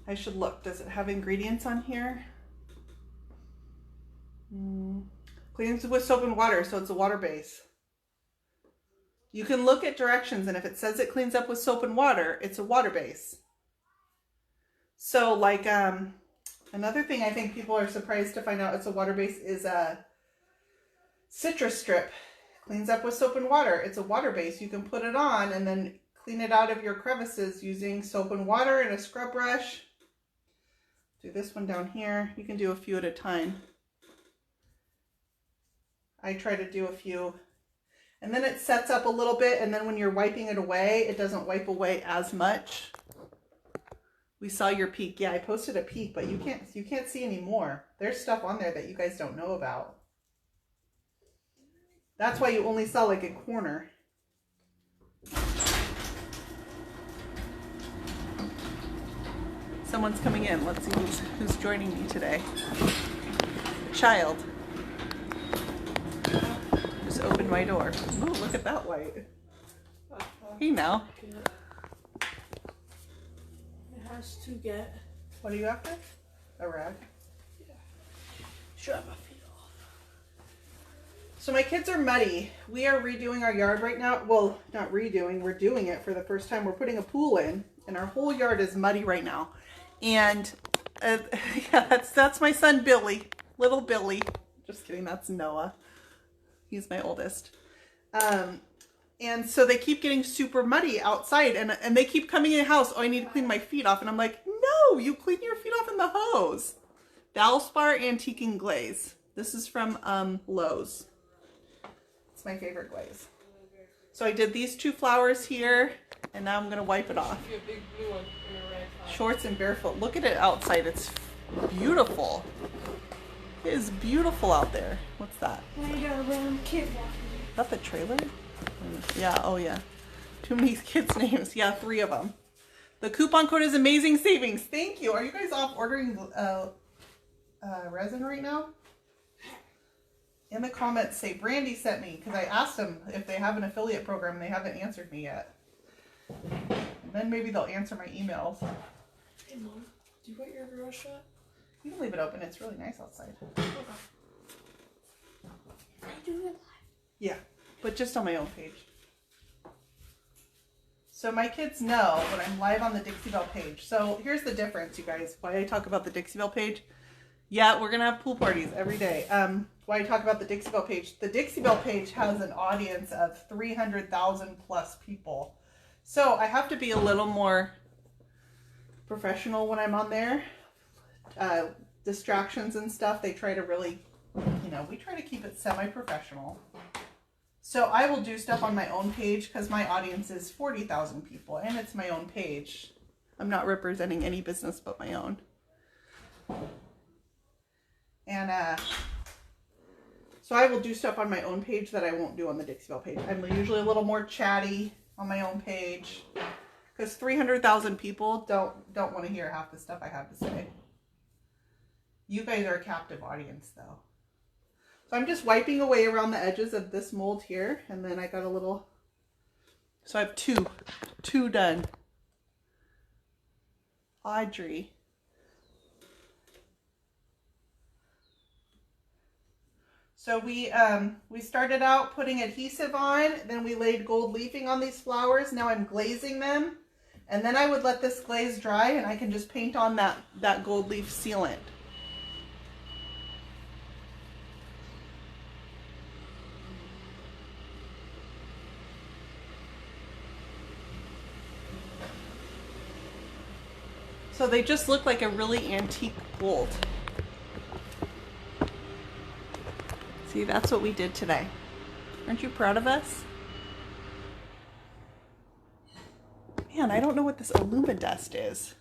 A: I should look. Does it have ingredients on here? Cleans with soap and water, so it's a water base. You can look at directions, and if it says it cleans up with soap and water, it's a water base. So like another thing I think people are surprised to find out it's a water base is a citrus strip. Cleans up with soap and water. It's a water base. You can put it on and then clean it out of your crevices using soap and water and a scrub brush. Do this one down here. You can do a few at a time. I try to do a few. And then it sets up a little bit, and then when you're wiping it away, it doesn't wipe away as much. We saw your peak. Yeah, I posted a peak, but you can't see any more. There's stuff on there that you guys don't know about. That's why you only saw like a corner. Someone's coming in. Let's see who's joining me today. Child. Just opened my door. Ooh, look at that light. Hey now.
B: It has to get.
A: What are you after? A rag?
B: Yeah. Sure, my feet off.
A: So my kids are muddy. We are redoing our yard right now. Well, not redoing. We're doing it for the first time. We're putting a pool in, and our whole yard is muddy right now. And yeah, that's my son Billy, little Billy. Just kidding. That's Noah. He's my oldest. And so they keep getting super muddy outside, and they keep coming in the house. Oh, I need to clean my feet off. And I'm like, no, you clean your feet off in the hose. Valspar Antique and Glaze. This is from Lowe's. It's my favorite glaze. So I did these two flowers here, and now I'm going to wipe it off. Shorts and barefoot. Look at it outside. It's beautiful. It is beautiful out there. What's that?
B: I got a random kid walking.
A: Is that the trailer? Yeah, oh yeah. Too many kids' names. Yeah, 3 of them. The coupon code is amazing savings. Thank you. Are you guys off ordering resin right now? In the comments say Brandy sent me, because I asked them if they have an affiliate program and they haven't answered me yet. And then maybe they'll answer my emails.
B: Hey Mom, do you want your garage shut?
A: You can leave it open. It's really nice outside.
B: Okay. Are you doing it live?
A: Yeah, but just on my own page. So my kids know when I'm live on the Dixie Belle page. So here's the difference, you guys. Why I talk about the Dixie Belle page. Yeah, we're going to have pool parties every day. Why I talk about the Dixie Belle page. The Dixie Belle page has an audience of 300,000 plus people. So I have to be a little more professional when I'm on there. Distractions and stuff, they try to really, we try to keep it semi-professional. So I will do stuff on my own page because my audience is 40,000 people and it's my own page. I'm not representing any business but my own. And so I will do stuff on my own page that I won't do on the Dixie Belle page. I'm usually a little more chatty on my own page because 300,000 people don't want to hear half the stuff I have to say. You guys are a captive audience though. So I'm just wiping away around the edges of this mold here, and then I got a little, so I have two done. Audrey. So we started out putting adhesive on, then we laid gold leafing on these flowers. Now I'm glazing them, and then I would let this glaze dry and I can just paint on that gold leaf sealant. So they just look like a really antique gold. See, that's what we did today. Aren't you proud of us? Man, I don't know what this Illumidust is.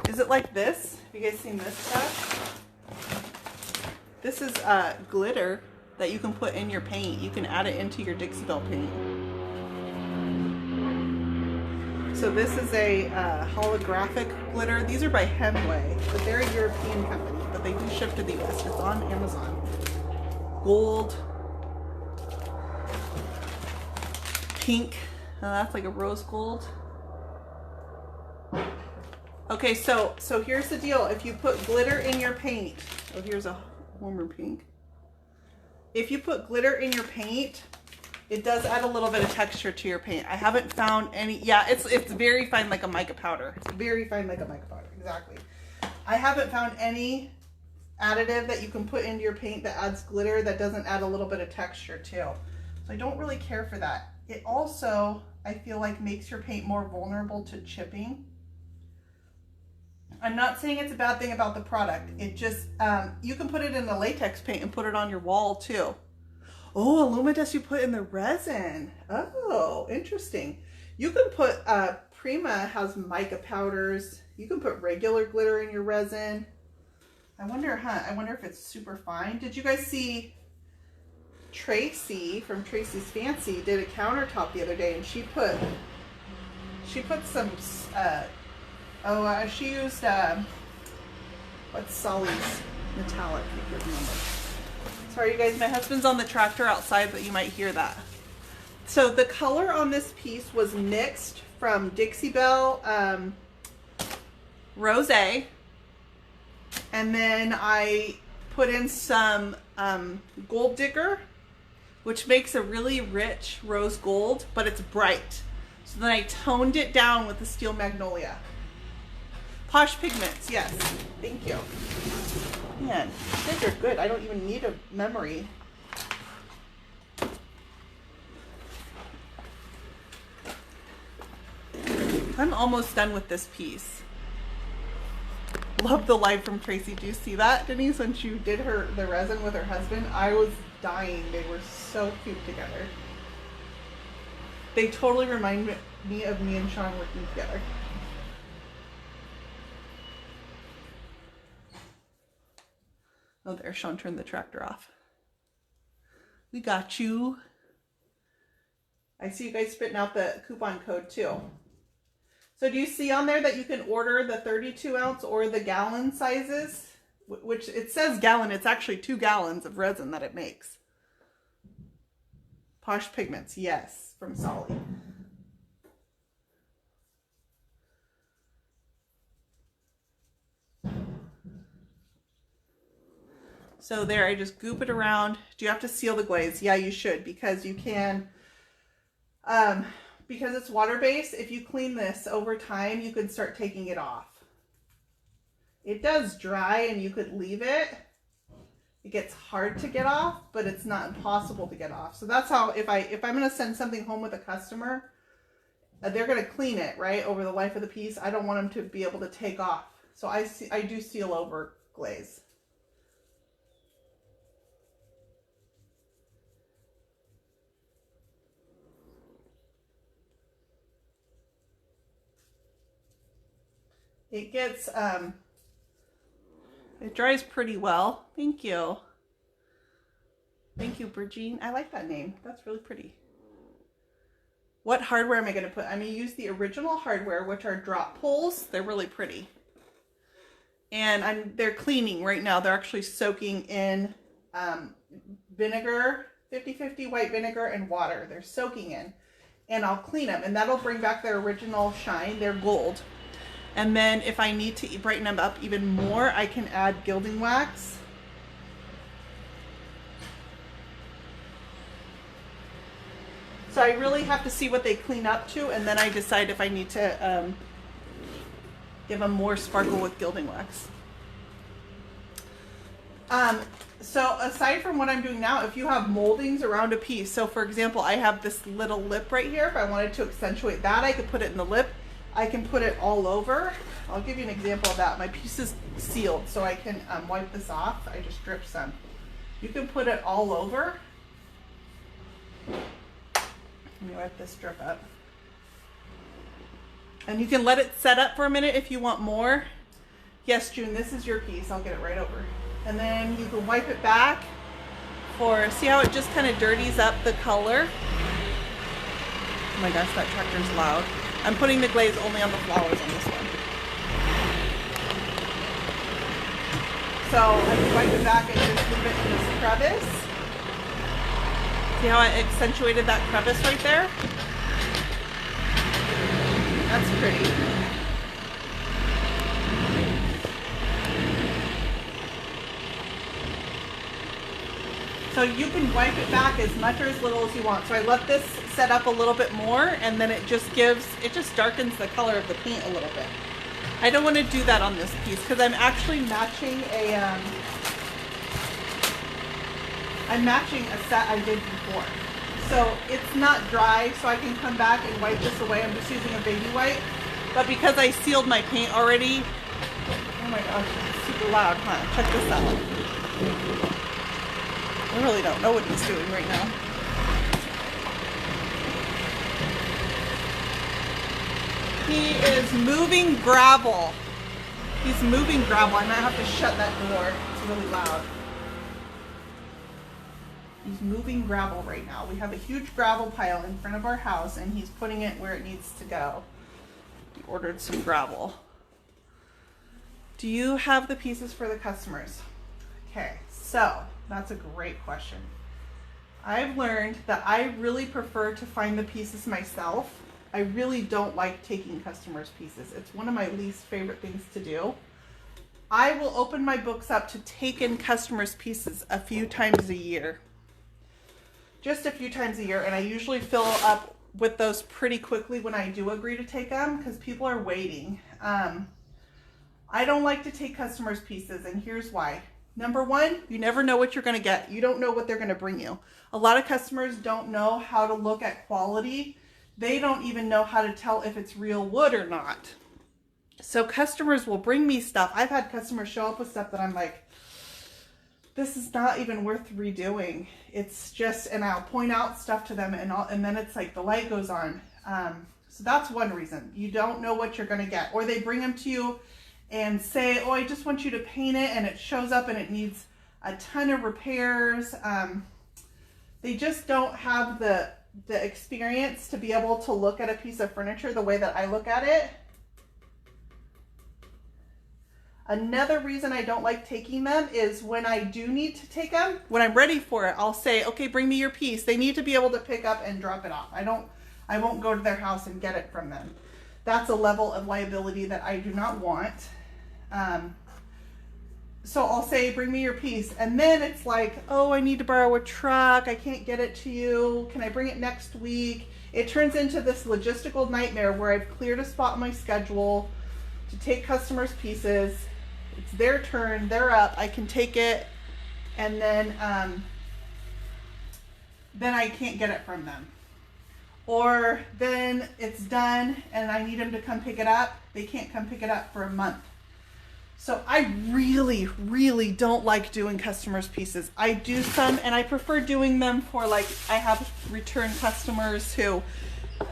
A: Is it like this? Have you guys seen this stuff? This is glitter that you can put in your paint. You can add it into your Dixie Belle paint. So this is a holographic glitter. These are by Hemway, but they're a European company, but they do ship to the US. It's on Amazon. Gold, pink, that's like a rose gold. Okay, so here's the deal. If you put glitter in your paint, oh, here's a warmer pink. If you put glitter in your paint, it does add a little bit of texture to your paint. I haven't found any, yeah, it's very fine like a mica powder. It's very fine like a mica powder, exactly. I haven't found any additive that you can put into your paint that adds glitter that doesn't add a little bit of texture too. So I don't really care for that. It also, I feel like, makes your paint more vulnerable to chipping. I'm not saying it's a bad thing about the product. It just, you can put it in the latex paint and put it on your wall too. Oh, Illumidust you put in the resin. Oh, interesting. You can put, Prima has mica powders. You can put regular glitter in your resin. I wonder if it's super fine. Did you guys see Tracy from Tracy's Fancy did a countertop the other day, and she put some, she used, what's Solly's metallic, I can't remember. Sorry you guys, my husband's on the tractor outside, but you might hear that. So the color on this piece was mixed from Dixie Belle Rosé, and then I put in some Gold Digger, which makes a really rich rose gold, but it's bright. So then I toned it down with the Steel Magnolia. Posh Pigments, yes. Thank you. Man, you guys are good. I don't even need a memory. I'm almost done with this piece. Love the live from Tracy. Do you see that, Denise? When she did the resin with her husband, I was dying. They were so cute together. They totally remind me of me and Sean working together. Oh, there, Sean turned the tractor off. We got you. I see you guys spitting out the coupon code too. So do you see on there that you can order the 32 ounce or the gallon sizes? Which it says gallon, it's actually 2 gallons of resin that it makes. Posh Pigments, yes, from Solly. So there, I just goop it around. Do you have to seal the glaze? Yeah, you should, because you can, because it's water-based, if you clean this over time, you can start taking it off. It does dry and you could leave it. It gets hard to get off, but it's not impossible to get off. So that's how, if I'm going to send something home with a customer, they're going to clean it, right, over the life of the piece. I don't want them to be able to take off. So I do seal over glaze. It gets, it dries pretty well. Thank you. Thank you, Virgin. I like that name. That's really pretty. What hardware am I going to put? I'm going to use the original hardware, which are drop pulls. They're really pretty. And they're cleaning right now. They're actually soaking in vinegar, 50/50 white vinegar and water. They're soaking in. And I'll clean them. And that'll bring back their original shine. They're gold. And then if I need to brighten them up even more, I can add gilding wax. So I really have to see what they clean up to, and then I decide if I need to give them more sparkle with gilding wax. So aside from what I'm doing now, if you have moldings around a piece, so for example, I have this little lip right here. If I wanted to accentuate that, I could put it in the lip. I can put it all over. I'll give you an example of that. My piece is sealed, so I can wipe this off. I just dripped some. You can put it all over. Let me wipe this drip up. And you can let it set up for a minute if you want more. Yes, June, this is your piece. I'll get it right over. And then you can wipe it back for, see how it just kind of dirties up the color? Oh my gosh, that tractor's loud. I'm putting the glaze only on the flowers on this one. So I can wipe it back and just leave it in this crevice. See how I accentuated that crevice right there? That's pretty. So you can wipe it back as much or as little as you want. So I let this set up a little bit more, and then it just darkens the color of the paint a little bit. I don't want to do that on this piece because I'm actually matching a set I did before. So it's not dry, so I can come back and wipe this away. I'm just using a baby wipe. But because I sealed my paint already, oh my gosh, it's super loud, huh? Check this out. I really don't know what he's doing right now. He is moving gravel. He's moving gravel. I might have to shut that door. It's really loud. He's moving gravel right now. We have a huge gravel pile in front of our house, and he's putting it where it needs to go. We ordered some gravel. Do you have the pieces for the customers? Okay, so that's a great question. I've learned that I really prefer to find the pieces myself. I really don't like taking customers' pieces. It's one of my least favorite things to do. I will open my books up to take in customers' pieces a few times a year. Just a few times a year, and I usually fill up with those pretty quickly when I do agree to take them because people are waiting. I don't like to take customers' pieces, and here's why. Number one, you never know what you're going to get. You don't know what they're going to bring you. A lot of customers don't know how to look at quality. They don't even know how to tell if it's real wood or not. So customers will bring me stuff. I've had customers show up with stuff that I'm like, this is not even worth redoing. It's just, and I'll point out stuff to them, and then it's like the light goes on. So that's one reason. You don't know what you're going to get. Or they bring them to you and say, oh, I just want you to paint it, and it shows up and it needs a ton of repairs. They just don't have the experience to be able to look at a piece of furniture the way that I look at it. Another reason I don't like taking them is when I do need to take them, when I'm ready for it, I'll say, okay, bring me your piece. They need to be able to pick up and drop it off. I won't go to their house and get it from them. That's a level of liability that I do not want. So I'll say, bring me your piece. And then it's like, oh, I need to borrow a truck. I can't get it to you. Can I bring it next week? It turns into this logistical nightmare where I've cleared a spot in my schedule to take customers' pieces. It's their turn, they're up, I can take it, and then I can't get it from them. Or then it's done and I need them to come pick it up. They can't come pick it up for a month. So I really, really don't like doing customers' pieces. I do some, and I prefer doing them for, like, I have return customers who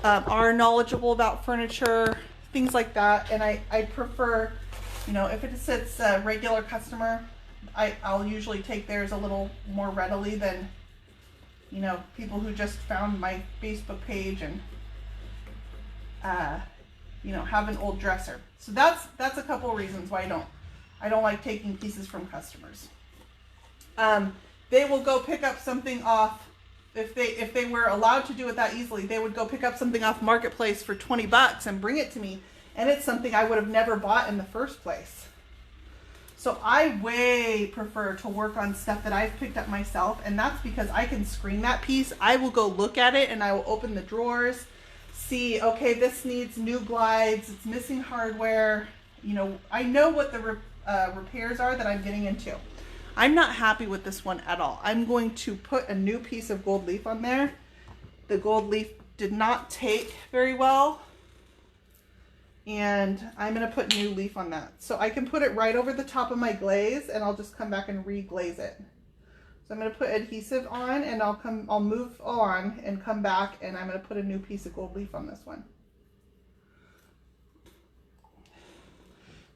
A: are knowledgeable about furniture, things like that, and I prefer, you know, if it's a regular customer, I'll usually take theirs a little more readily than, you know, people who just found my Facebook page and, you know, have an old dresser. So that's a couple of reasons why I don't like taking pieces from customers. They will go pick up something off, if they were allowed to do it that easily, they would go pick up something off Marketplace for $20 and bring it to me. And it's something I would have never bought in the first place. So I way prefer to work on stuff that I've picked up myself, and that's because I can screen that piece. I will go look at it and I will open the drawers, see, okay, this needs new glides, it's missing hardware. You know, I know what the repairs are that I'm getting into. I'm not happy with this one at all. I'm going to put a new piece of gold leaf on there. The gold leaf did not take very well, and I'm going to put new leaf on that. So I can put it right over the top of my glaze, and I'll just come back and re-glaze it. So I'm going to put adhesive on, and I'll move on and come back, and I'm going to put a new piece of gold leaf on this one.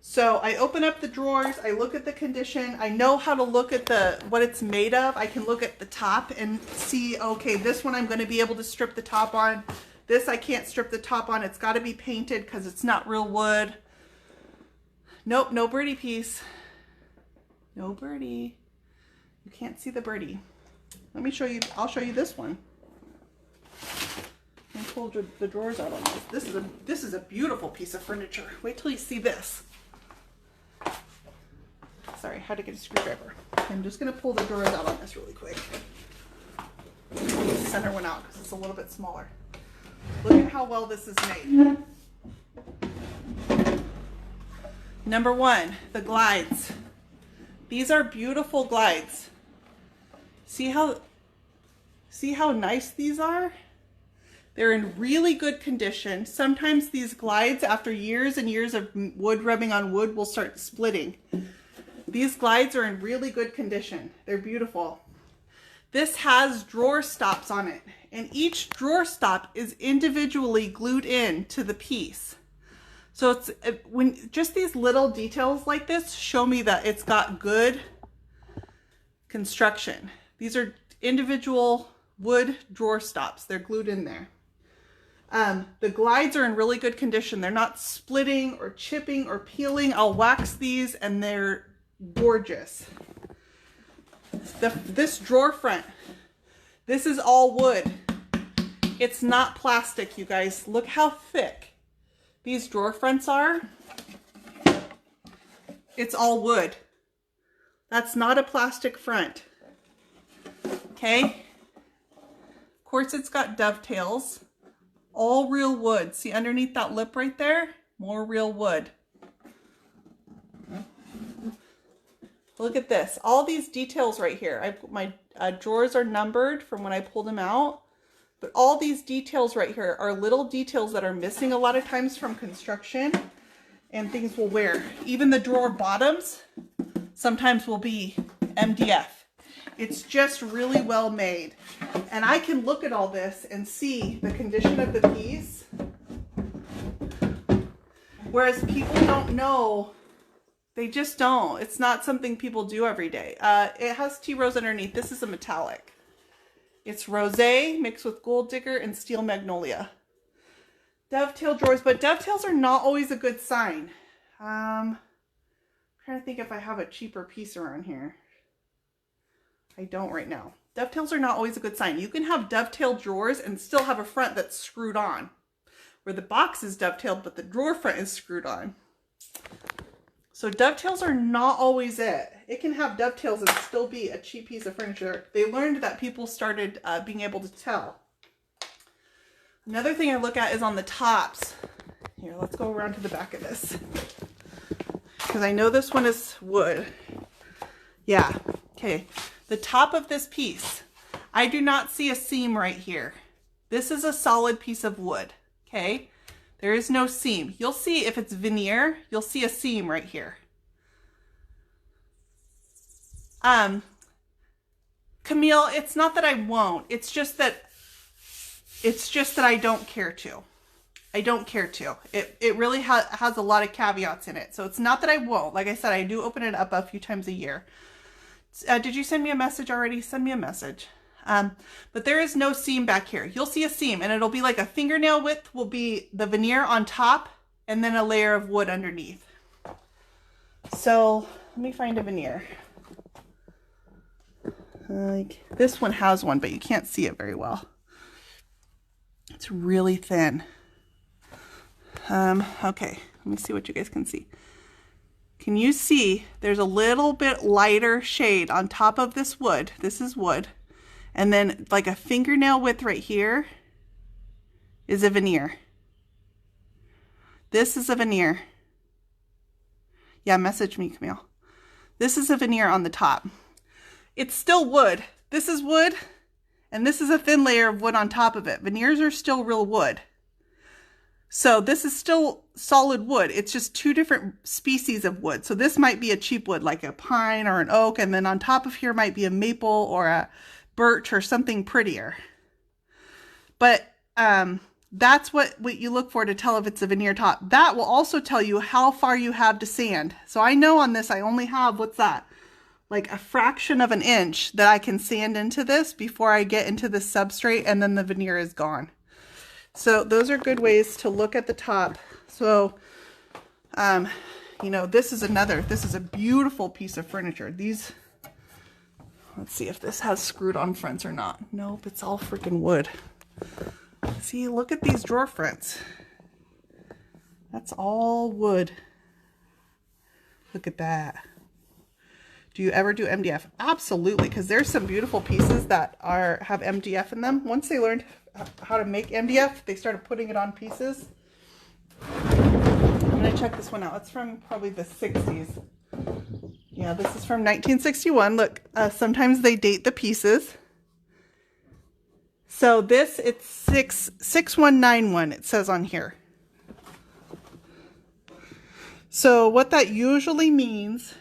A: So I open up the drawers, I look at the condition, I know how to look at what it's made of. I can look at the top and see, okay, this one I'm going to be able to strip the top on. This I can't strip the top on. It's got to be painted because it's not real wood. Nope, no birdie piece. No birdie. You can't see the birdie. Let me show you, I'll show you this one. I pulled the drawers out on this. This is a beautiful piece of furniture. Wait till you see this. Sorry, I had to get a screwdriver. I'm just going to pull the drawers out on this really quick. Pull the center one out because it's a little bit smaller. Look at how well this is made. Number one, the glides. These are beautiful glides. See how nice these are? They're in really good condition. Sometimes these glides, after years and years of wood rubbing on wood, will start splitting. These glides are in really good condition. They're beautiful. This has drawer stops on it, and each drawer stop is individually glued in to the piece. So it's when just these little details like this show me that it's got good construction. These are individual wood drawer stops. They're glued in there. The glides are in really good condition. They're not splitting or chipping or peeling. I'll wax these and they're gorgeous. This drawer front, this is all wood. It's not plastic, you guys. Look how thick these drawer fronts are. It's all wood. That's not a plastic front. Okay? Of course, it's got dovetails. All real wood. See underneath that lip right there? More real wood. Look at this. All these details right here. My drawers are numbered from when I pulled them out. But all these details right here are little details that are missing a lot of times from construction. And things will wear. Even the drawer bottoms sometimes will be MDF. It's just really well made. And I can look at all this and see the condition of the piece. Whereas people don't know. They just don't. It's not something people do every day. It has tea rose underneath. This is a metallic. It's rosé mixed with gold digger and steel magnolia. Dovetail drawers, but dovetails are not always a good sign. I'm trying to think if I have a cheaper piece around here. I don't right now. Dovetails are not always a good sign. You can have dovetail drawers and still have a front that's screwed on, where the box is dovetailed, but the drawer front is screwed on. So dovetails are not always it. It can have dovetails and still be a cheap piece of furniture. They learned that people started being able to tell. Another thing I look at is on the tops. Here, let's go around to the back of this. Because I know this one is wood. Yeah, okay. The top of this piece, I do not see a seam right here. This is a solid piece of wood, okay? There is no seam. You'll see if it's veneer, you'll see a seam right here. Camille, it's not that I won't. It's just that I don't care to. I don't care to. It really has a lot of caveats in it. So it's not that I won't. Like I said, I do open it up a few times a year. Did you send me a message already? Send me a message. But there is no seam back here. You'll see a seam and it'll be like a fingernail width will be the veneer on top and then a layer of wood underneath. So let me find a veneer. Like this one has one, but you can't see it very well. It's really thin. Okay, let me see what you guys can see. Can you see there's a little bit lighter shade on top of this wood? This is wood. And then like a fingernail width right here is a veneer. This is a veneer. Yeah, message me, Camille. This is a veneer on the top. It's still wood. This is wood, and this is a thin layer of wood on top of it. Veneers are still real wood. So this is still solid wood. It's just two different species of wood. So this might be a cheap wood, like a pine or an oak, and then on top of here might be a maple or a birch or something prettier. But that's what you look for to tell if it's a veneer top. That will also tell you how far you have to sand. So I know on this I only have, what's that? Like a fraction of an inch that I can sand into this before I get into the substrate, and then the veneer is gone. So those are good ways to look at the top. So, you know, this is a beautiful piece of furniture. These, let's see if this has screwed on fronts or not. Nope, it's all freaking wood. See, look at these drawer fronts. That's all wood. Look at that. Do you ever do MDF? Absolutely, because there's some beautiful pieces that have MDF in them. Once they learned how to make MDF, they started putting it on pieces. I'm gonna check this one out. It's from probably the 60s. Yeah, this is from 1961. Look, sometimes they date the pieces. So this, it's 6191, it says on here. So what that usually means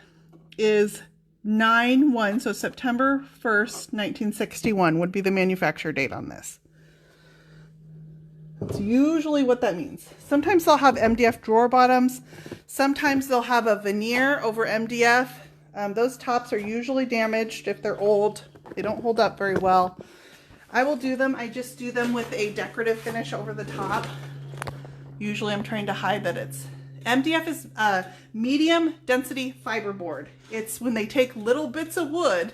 A: is 9/1, so September 1st, 1961 would be the manufacture date on this. That's usually what that means. Sometimes they'll have MDF drawer bottoms. Sometimes they'll have a veneer over MDF. Those tops are usually damaged if they're old. They don't hold up very well. I will do them. I just do them with a decorative finish over the top. Usually I'm trying to hide that it's... MDF is medium density fiberboard. It's when they take little bits of wood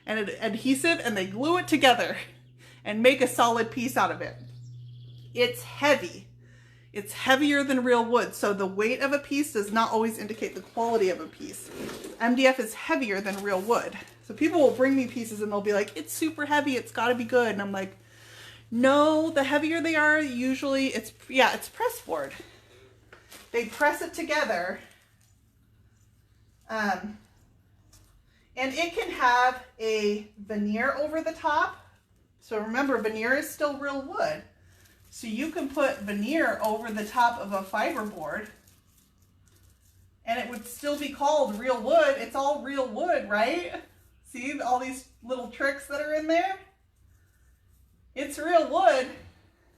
A: and adhesive and they glue it together and make a solid piece out of it. It's heavy. It's heavier than real wood, so the weight of a piece does not always indicate the quality of a piece. MDF is heavier than real wood. So people will bring me pieces and they'll be like, it's super heavy, it's got to be good. And I'm like, no, the heavier they are, usually it's press board. They press it together. And it can have a veneer over the top. So remember, veneer is still real wood. So you can put veneer over the top of a fiberboard and it would still be called real wood. It's all real wood, right? See all these little tricks that are in there? It's real wood.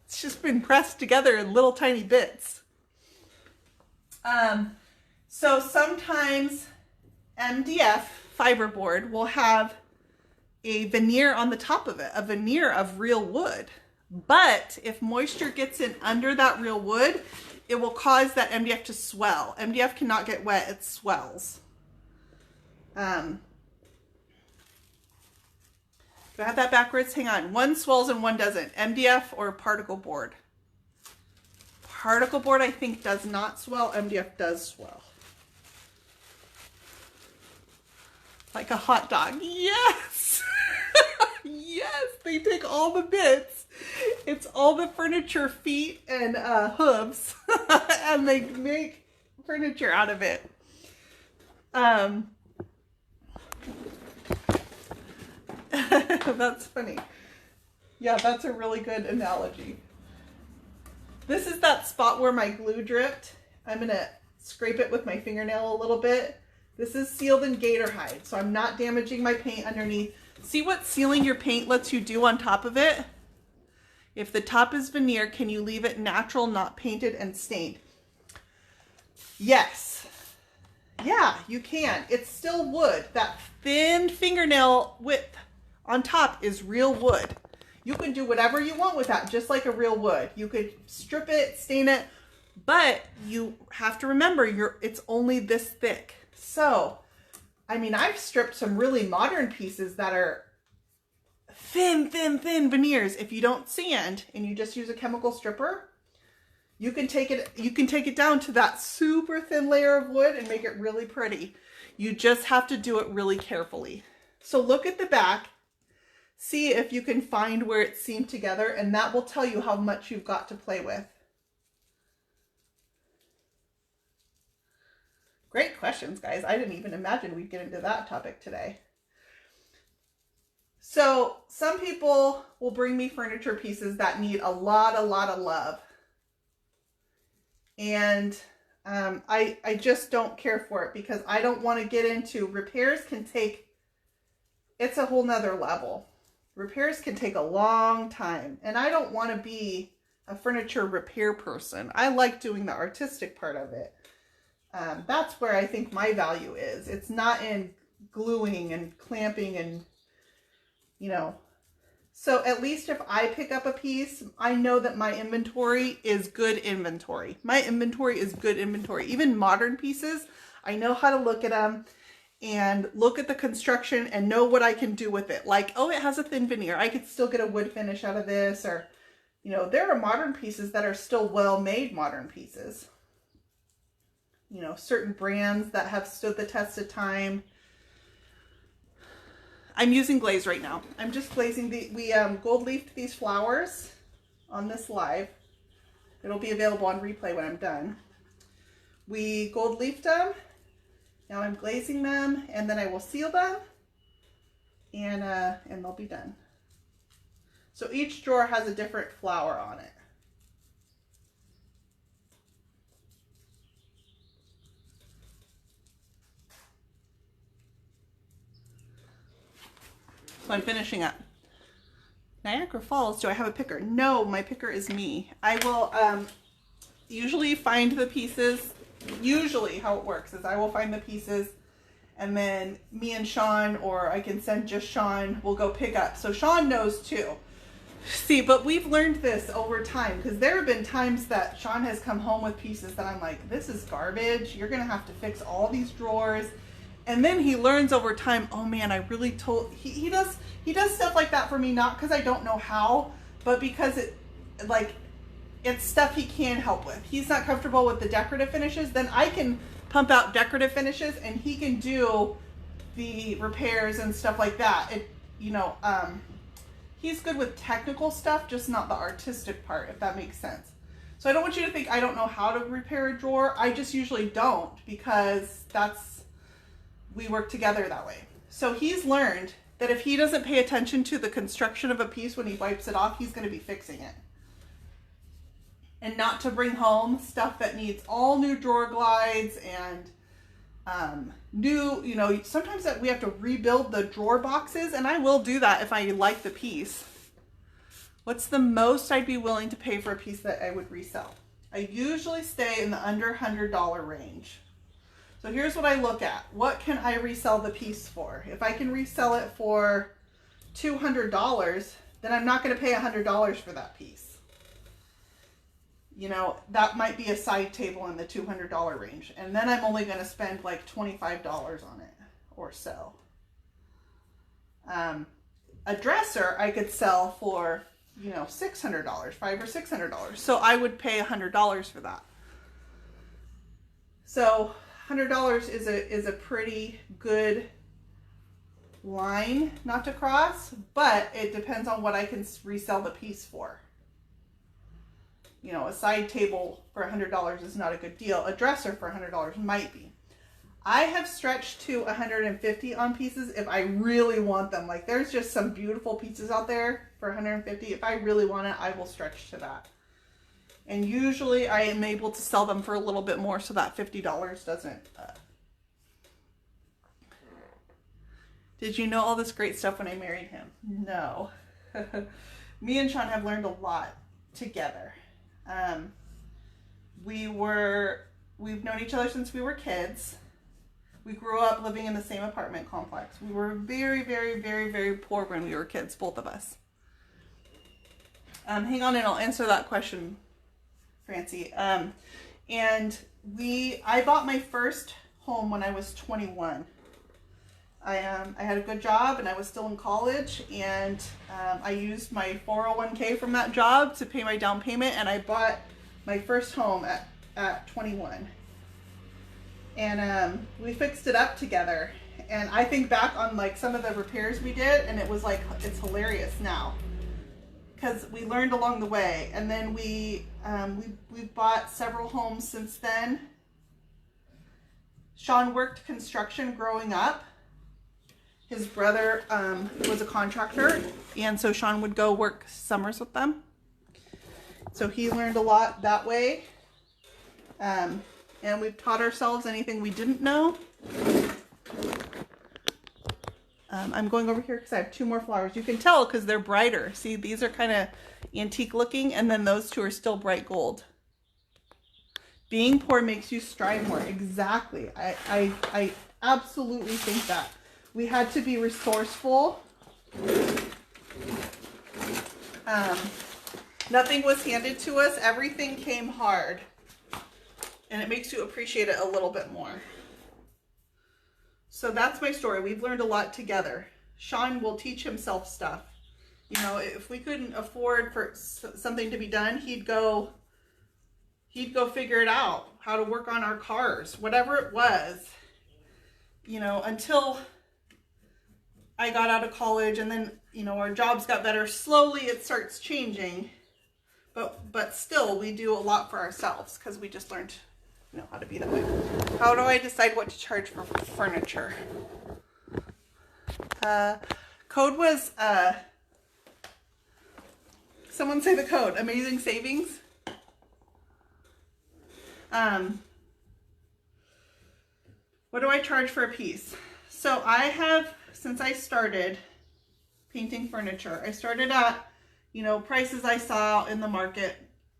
A: It's just been pressed together in little tiny bits. So sometimes MDF fiberboard will have a veneer on the top of it, a veneer of real wood. But if moisture gets in under that real wood, it will cause that MDF to swell. MDF cannot get wet, it swells. Do I have that backwards? Hang on. One swells and one doesn't. MDF or particle board? Particle board, I think, does not swell. MDF does swell. Like a hot dog. Yes! Yes! They take all the bits. It's all the furniture feet and hooves. And they make furniture out of it. That's funny. Yeah, that's a really good analogy. This is that spot where my glue dripped. I'm going to scrape it with my fingernail a little bit. This is sealed in gator hide, so I'm not damaging my paint underneath. See what sealing your paint lets you do on top of it? If the top is veneer, can you leave it natural, not painted and stained? Yes. Yeah, you can. It's still wood. That thin fingernail width on top is real wood. You can do whatever you want with that, just like a real wood. You could strip it, stain it, but you have to remember it's only this thick. So, I mean, I've stripped some really modern pieces that are thin veneers. If you don't sand and you just use a chemical stripper, You can take it down to that super thin layer of wood and make it really pretty. You just have to do it really carefully. So look at the back, see if you can find where it's seamed together, and that will tell you how much you've got to play with. Great questions, guys. I didn't even imagine we'd get into that topic today. So some people will bring me furniture pieces that need a lot of love. And I just don't care for it because I don't want to get into repairs. It's a whole nother level. Repairs can take a long time, and I don't want to be a furniture repair person. I like doing the artistic part of it. That's where I think my value is. It's not in gluing and clamping and, you know. So at least if I pick up a piece, I know that my inventory is good inventory. My inventory is good inventory. Even modern pieces, I know how to look at them and look at the construction and know what I can do with it. Like, oh, it has a thin veneer. I could still get a wood finish out of this. Or, you know, there are modern pieces that are still well-made modern pieces. You know, certain brands that have stood the test of time. I'm using Glaze right now. I'm just glazing we gold leafed these flowers on this live. It'll be available on replay when I'm done. We gold leafed them. Now I'm glazing them, and then I will seal them, and they'll be done. So each drawer has a different flower on it. So I'm finishing up. Niagara Falls, do I have a picker? No, my picker is me. I will usually find the pieces. Usually how it works is I will find the pieces, and then me and Sean, or I can send just Sean, will go pick up. So Sean knows too. See, but we've learned this over time, because there have been times that Sean has come home with pieces that I'm like, this is garbage. You're going to have to fix all these drawers. And then he learns over time, oh man, I really told, he does stuff like that for me, not because I don't know how, but because it's stuff he can help with. He's not comfortable with the decorative finishes, then I can pump out decorative finishes and he can do the repairs and stuff like that. He's good with technical stuff, just not the artistic part, if that makes sense. So I don't want you to think I don't know how to repair a drawer. I just usually don't, because we work together that way. So he's learned that if he doesn't pay attention to the construction of a piece when he wipes it off, he's going to be fixing it. And not to bring home stuff that needs all new drawer glides and sometimes that we have to rebuild the drawer boxes, and I will do that if I like the piece. What's the most I'd be willing to pay for a piece that I would resell? I usually stay in the under $100 range. So here's what I look at. What can I resell the piece for? If I can resell it for $200, then I'm not going to pay $100 for that piece. You know, that might be a side table in the $200 range. And then I'm only going to spend like $25 on it or so. A dresser I could sell for, $600, $500 or $600. So I would pay $100 for that. So $100 is a pretty good line not to cross, but it depends on what I can resell the piece for. A side table for $100 is not a good deal. A dresser for $100 might be. I have stretched to $150 on pieces if I really want them. Like, there's just some beautiful pieces out there for $150. If I really want it, I will stretch to that. And usually I am able to sell them for a little bit more so that $50 doesn't. Did you know all this great stuff when I married him? No. Me and Sean have learned a lot together. We've known each other since we were kids. We grew up living in the same apartment complex. We were very, very, very, very poor when we were kids, both of us. Hang on and I'll answer that question, Francie. I bought my first home when I was 21. I had a good job and I was still in college, and I used my 401k from that job to pay my down payment, and I bought my first home at 21. And we fixed it up together. And I think back on like some of the repairs we did, and it was like, it's hilarious now. Because we learned along the way. And then we've bought several homes since then. Sean worked construction growing up. His brother was a contractor, and so Sean would go work summers with them. So he learned a lot that way. And we've taught ourselves anything we didn't know. I'm going over here because I have two more flowers. You can tell because they're brighter. See, these are kind of antique looking, and then those two are still bright gold. Being poor makes you strive more. Exactly. I absolutely think that. We had to be resourceful. Nothing was handed to us. Everything came hard. And it makes you appreciate it a little bit more. So that's my story. We've learned a lot together. Sean will teach himself stuff. You know, if we couldn't afford for something to be done, he'd go figure it out, how to work on our cars, whatever it was. You know, until I got out of college, and then, you know, our jobs got better. Slowly it starts changing, but still we do a lot for ourselves because we just learned, you know, how to be that way. How do I decide what to charge for furniture? Code was, someone say the code, amazing savings. What do I charge for a piece? So I have, since I started painting furniture, I started at, you know, prices I saw in the market.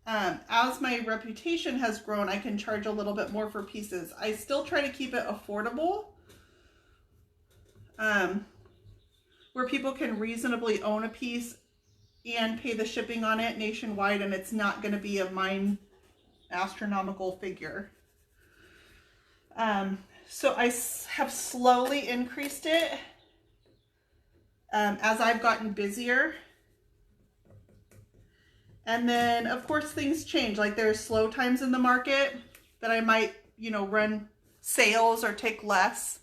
A: As my reputation has grown, I can charge a little bit more for pieces. I still try to keep it affordable, where people can reasonably own a piece and pay the shipping on it nationwide, and it's not going to be a astronomical figure. So I have slowly increased it as I've gotten busier. And then, of course, things change. Like there's slow times in the market that I might, you know, run sales or take less.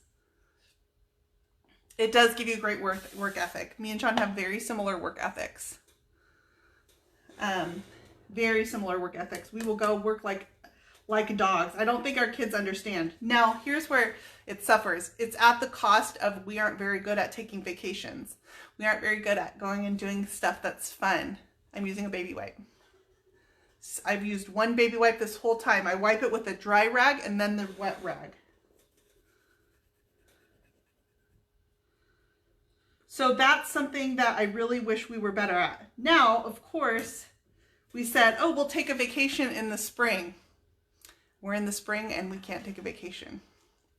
A: It does give you a great work ethic. Me and Sean have very similar work ethics. Very similar work ethics. We will go work like dogs. I don't think our kids understand. Now, here's where it suffers. It's at the cost of we aren't very good at taking vacations. We aren't very good at going and doing stuff that's fun. I'm using a baby wipe. I've used one baby wipe this whole time. I wipe it with a dry rag and then the wet rag. So that's something that I really wish we were better at. Now, of course, we said, oh, we'll take a vacation in the spring. We're in the spring and we can't take a vacation.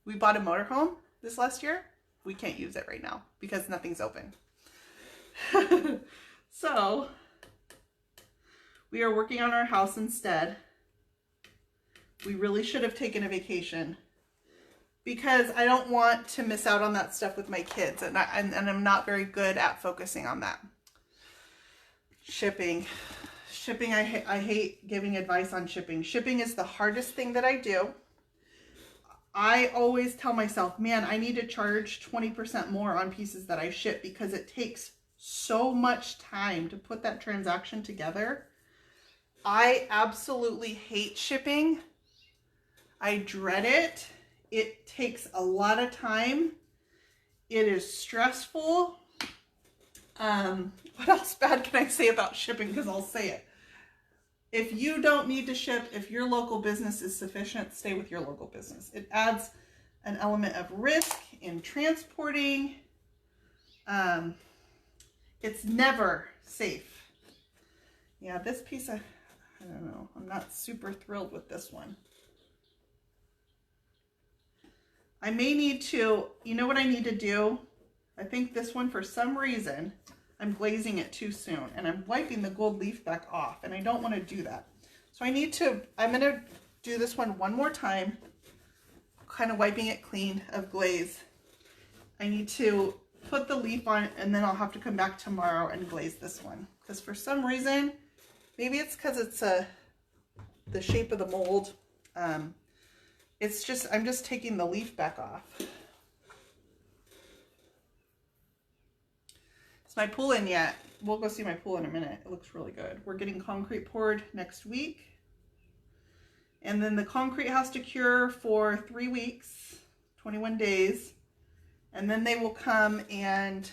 A: We bought a motorhome this last year. We can't use it right now because nothing's open. So we are working on our house instead. We really should have taken a vacation because I don't want to miss out on that stuff with my kids, and I'm not very good at focusing on that. Shipping, I hate giving advice on shipping. Shipping is the hardest thing that I do. I always tell myself, man, I need to charge 20% more on pieces that I ship because it takes so much time to put that transaction together. I absolutely hate shipping. I dread it. It takes a lot of time. It is stressful. What else bad can I say about shipping? Because I'll say it. If you don't need to ship, if your local business is sufficient, stay with your local business. It adds an element of risk in transporting. It's never safe. Yeah, this piece, I don't know. I'm not super thrilled with this one. I may need to, you know what I need to do? I think this one, for some reason, I'm glazing it too soon, and I'm wiping the gold leaf back off, and I don't want to do that. So I'm going to do this one more time, kind of wiping it clean of glaze. I need to put the leaf on, and then I'll have to come back tomorrow and glaze this one. Because for some reason, maybe it's because it's a the shape of the mold. It's just, I'm just taking the leaf back off. Is my pool in yet? We'll go see my pool in a minute. It looks really good. We're getting concrete poured next week. And then the concrete has to cure for 3 weeks, 21 days. And then they will come and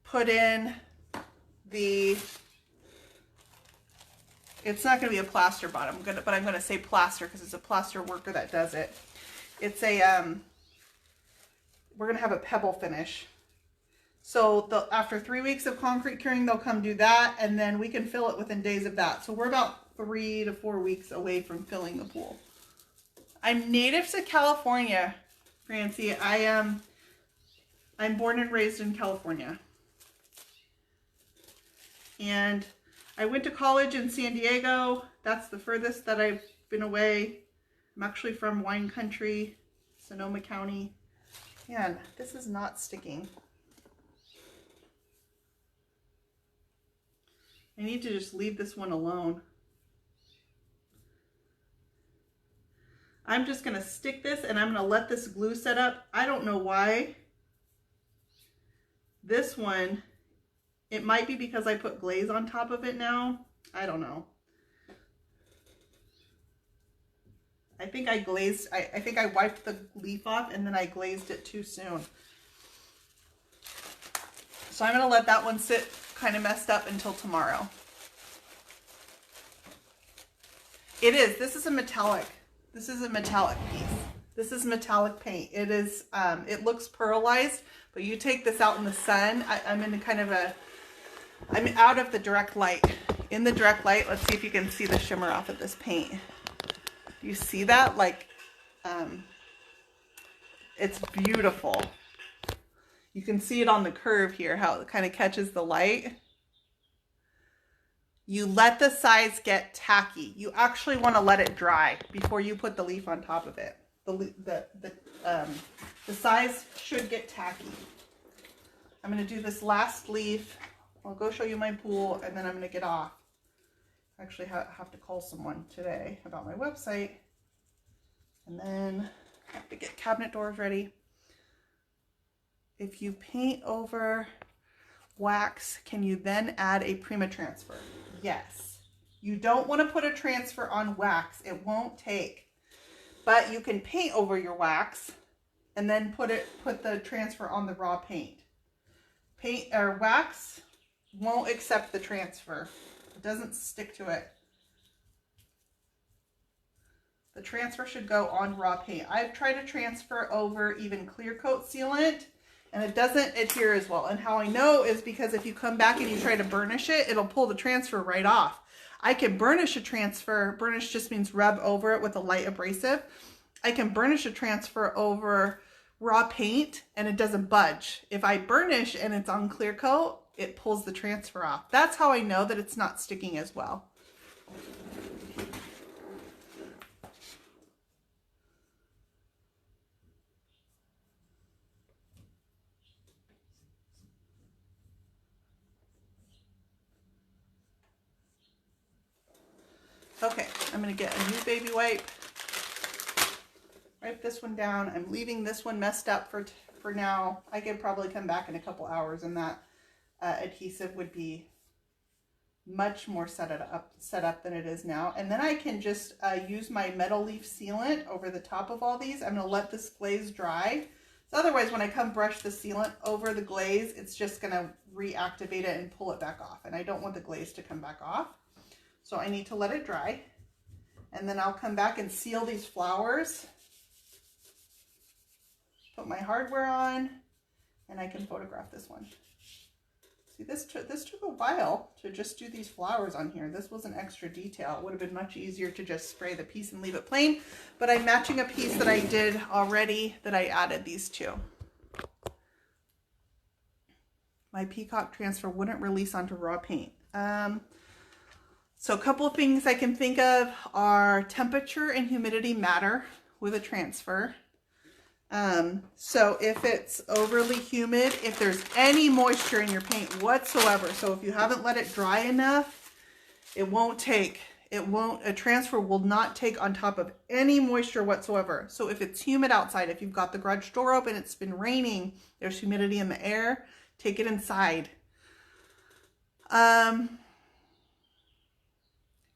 A: put in the, it's not going to be a plaster bottom, but I'm going to say plaster because it's a plaster worker that does it. It's a, we're going to have a pebble finish. So after 3 weeks of concrete curing, they'll come do that, and then we can fill it within days of that. So we're about 3 to 4 weeks away from filling the pool. I'm native to California, Francie. I'm born and raised in California. And I went to college in San Diego. That's the furthest that I've been away. I'm actually from wine country, Sonoma County. Man, this is not sticking. I need to just leave this one alone. I'm just going to stick this and I'm going to let this glue set up. I don't know why. This one, it might be because I put glaze on top of it now. I don't know. I think I glazed, I think I wiped the leaf off and then I glazed it too soon. So I'm going to let that one sit kind of messed up until tomorrow. It is, this is a metallic piece. This is metallic paint. It is, it looks pearlized, but you take this out in the sun. I'm in kind of a, I'm out of the direct light. In the direct light, let's see if you can see the shimmer off of this paint. You see that? Like, it's beautiful. You can see it on the curve here, how it kind of catches the light. You let the sides get tacky. You actually want to let it dry before you put the leaf on top of it. The sides should get tacky. I'm going to do this last leaf. I'll go show you my pool and then I'm going to get off. Actually have to call someone today about my website. And then I have to get cabinet doors ready. If you paint over wax, can you then add a prima transfer? Yes. You don't want to put a transfer on wax. It won't take. But you can paint over your wax and then put the transfer on the raw paint. Paint or wax won't accept the transfer. It doesn't stick to it. The transfer should go on raw paint. I've tried to transfer over even clear coat sealant and it doesn't adhere as well. And how I know is because if you come back and you try to burnish it, it'll pull the transfer right off. I can burnish a transfer. Burnish just means rub over it with a light abrasive. I can burnish a transfer over raw paint and it doesn't budge. If I burnish and it's on clear coat, it pulls the transfer off. That's how I know that it's not sticking as well. Okay, I'm going to get a new baby wipe. Wipe this one down. I'm leaving this one messed up for now. I could probably come back in a couple hours and that adhesive would be much more set up than it is now. And then I can just use my metal leaf sealant over the top of all these. I'm going to let this glaze dry. So otherwise, when I come brush the sealant over the glaze, it's just going to reactivate it and pull it back off. And I don't want the glaze to come back off. So I need to let it dry. And then I'll come back and seal these flowers. Put my hardware on and I can photograph this one. See, this took a while to just do these flowers on here. This was an extra detail. It would have been much easier to just spray the piece and leave it plain, but I'm matching a piece that I did already that I added these two. My peacock transfer wouldn't release onto raw paint. So a couple of things I can think of are temperature and humidity matter with a transfer. So if it's overly humid, if there's any moisture in your paint whatsoever, so if you haven't let it dry enough, it won't take. it won't, a transfer will not take on top of any moisture whatsoever. So if it's humid outside, if you've got the garage door open, it's been raining, there's humidity in the air, take it inside. Can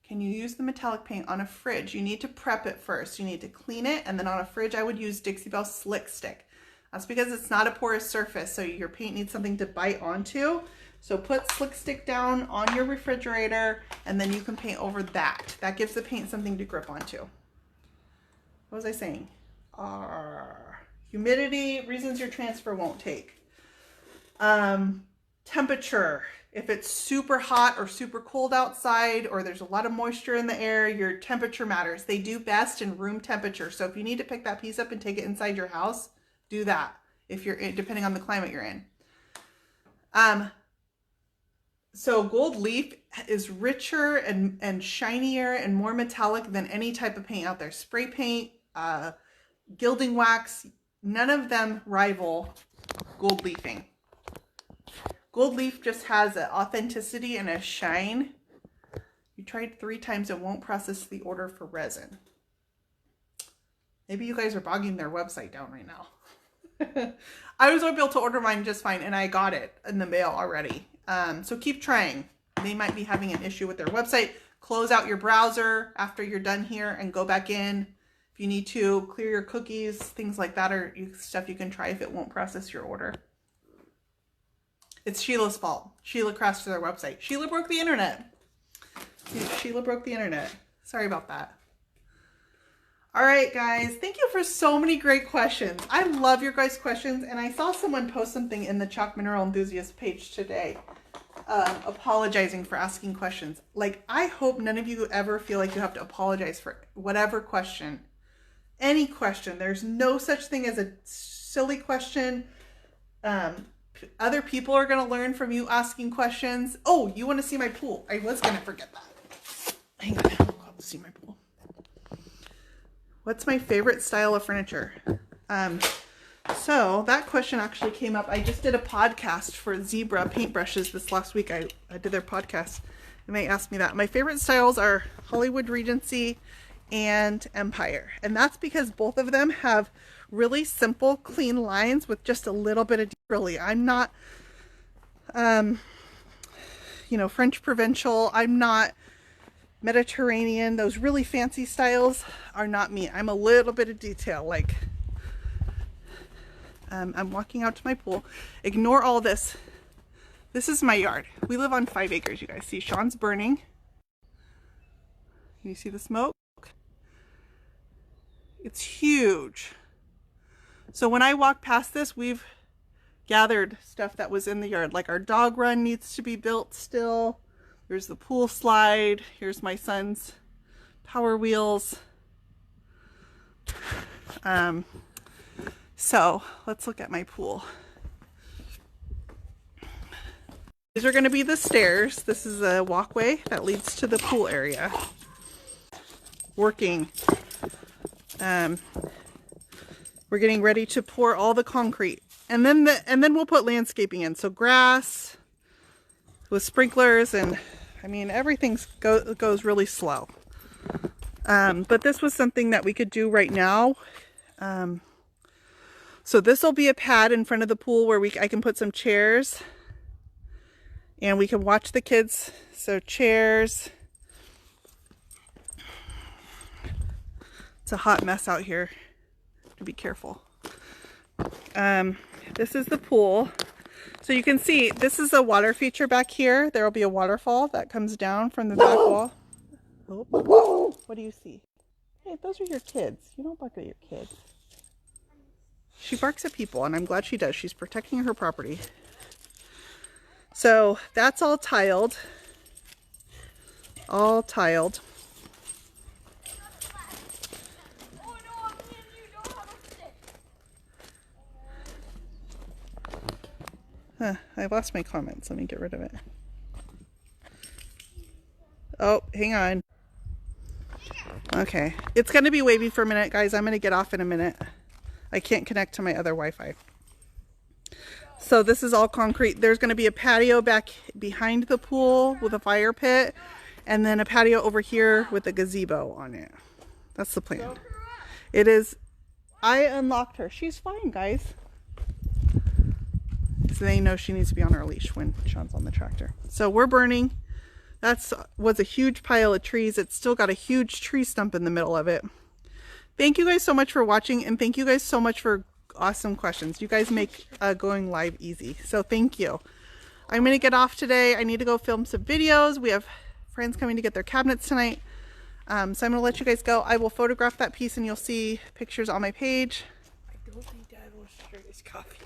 A: you use the metallic paint on a fridge? You need to prep it first. You need to clean it, and then on a fridge, I would use Dixie Belle Slick Stick. That's because it's not a porous surface, so your paint needs something to bite onto. So put Slick Stick down on your refrigerator, and then you can paint over that. That gives the paint something to grip onto. What was I saying? Humidity, reasons your transfer won't take. Temperature. If it's super hot or super cold outside, or there's a lot of moisture in the air, your temperature matters. They do best in room temperature. So if you need to pick that piece up and take it inside your house, do that. If you're in, depending on the climate you're in. So gold leaf is richer and shinier and more metallic than any type of paint out there. Spray paint, gilding wax, none of them rival gold leafing. Gold leaf just has an authenticity and a shine. You tried 3 times, it won't process the order for resin. Maybe you guys are bogging their website down right now. I was able to order mine just fine, and I got it in the mail already. So keep trying. They might be having an issue with their website. Close out your browser after you're done here and go back in. If you need to, clear your cookies, things like that are stuff you can try if it won't process your order. It's Sheila's fault. Sheila crashed their website. Sheila broke the internet. Sheila broke the internet. Sorry about that. All right, guys. Thank you for so many great questions. I love your guys' questions. And I saw someone post something in the Chalk Mineral Enthusiast page today, apologizing for asking questions. Like, I hope none of you ever feel like you have to apologize for whatever question. Any question. There's no such thing as a silly question. Other people are going to learn from you asking questions. Oh, you want to see my pool? I was going to forget that. Hang on. I'll go see my pool. What's my favorite style of furniture? So that question actually came up. I just did a podcast for Zebra Paintbrushes this last week. I did their podcast, and they asked me that. My favorite styles are Hollywood Regency and Empire. And that's because both of them have really simple, clean lines with just a little bit of really. I'm not, French Provincial. I'm not Mediterranean. Those really fancy styles are not me. I'm a little bit of detail. Like, I'm walking out to my pool. Ignore all this. This is my yard. We live on 5 acres, you guys. See, Sean's burning. Can you see the smoke? It's huge. So when I walk past this, we've gathered stuff that was in the yard. Like our dog run needs to be built still. There's the pool slide. Here's my son's power wheels. So let's look at my pool. These are going to be the stairs. This is a walkway that leads to the pool area. Working. We're getting ready to pour all the concrete, and then we'll put landscaping in. So grass with sprinklers, and I mean everything goes really slow. But this was something that we could do right now. So this will be a pad in front of the pool where I can put some chairs, and we can watch the kids. So chairs. It's a hot mess out here. To be careful. This is the pool. So you can see this is a water feature back here. There will be a waterfall that comes down from the back wall. Oh, what do you see? Hey, those are your kids. You don't bark at your kids. She barks at people, and I'm glad she does. She's protecting her property. So that's all tiled. All tiled. Huh, I lost my comments. Let me get rid of it. Oh, hang on. Okay. It's going to be wavy for a minute, guys. I'm going to get off in a minute. I can't connect to my other Wi-Fi. So this is all concrete. There's going to be a patio back behind the pool with a fire pit. And then a patio over here with a gazebo on it. That's the plan. It is. I unlocked her. She's fine, guys. So they know she needs to be on her leash when Sean's on the tractor. So we're burning. That's was a huge pile of trees. It's still got a huge tree stump in the middle of it. Thank you guys so much for watching, and thank you guys so much for awesome questions. You guys make going live easy. So thank you. I'm going to get off today. I need to go film some videos. We have friends coming to get their cabinets tonight. So I'm going to let you guys go. I will photograph that piece and you'll see pictures on my page.
B: I don't think Dad wants to drink his coffee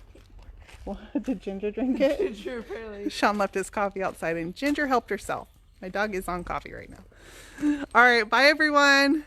B: anymore.
A: What, did Ginger drink it?
B: Ginger apparently.
A: Sean left his coffee outside and Ginger helped herself. My dog is on coffee right now. All right, bye everyone.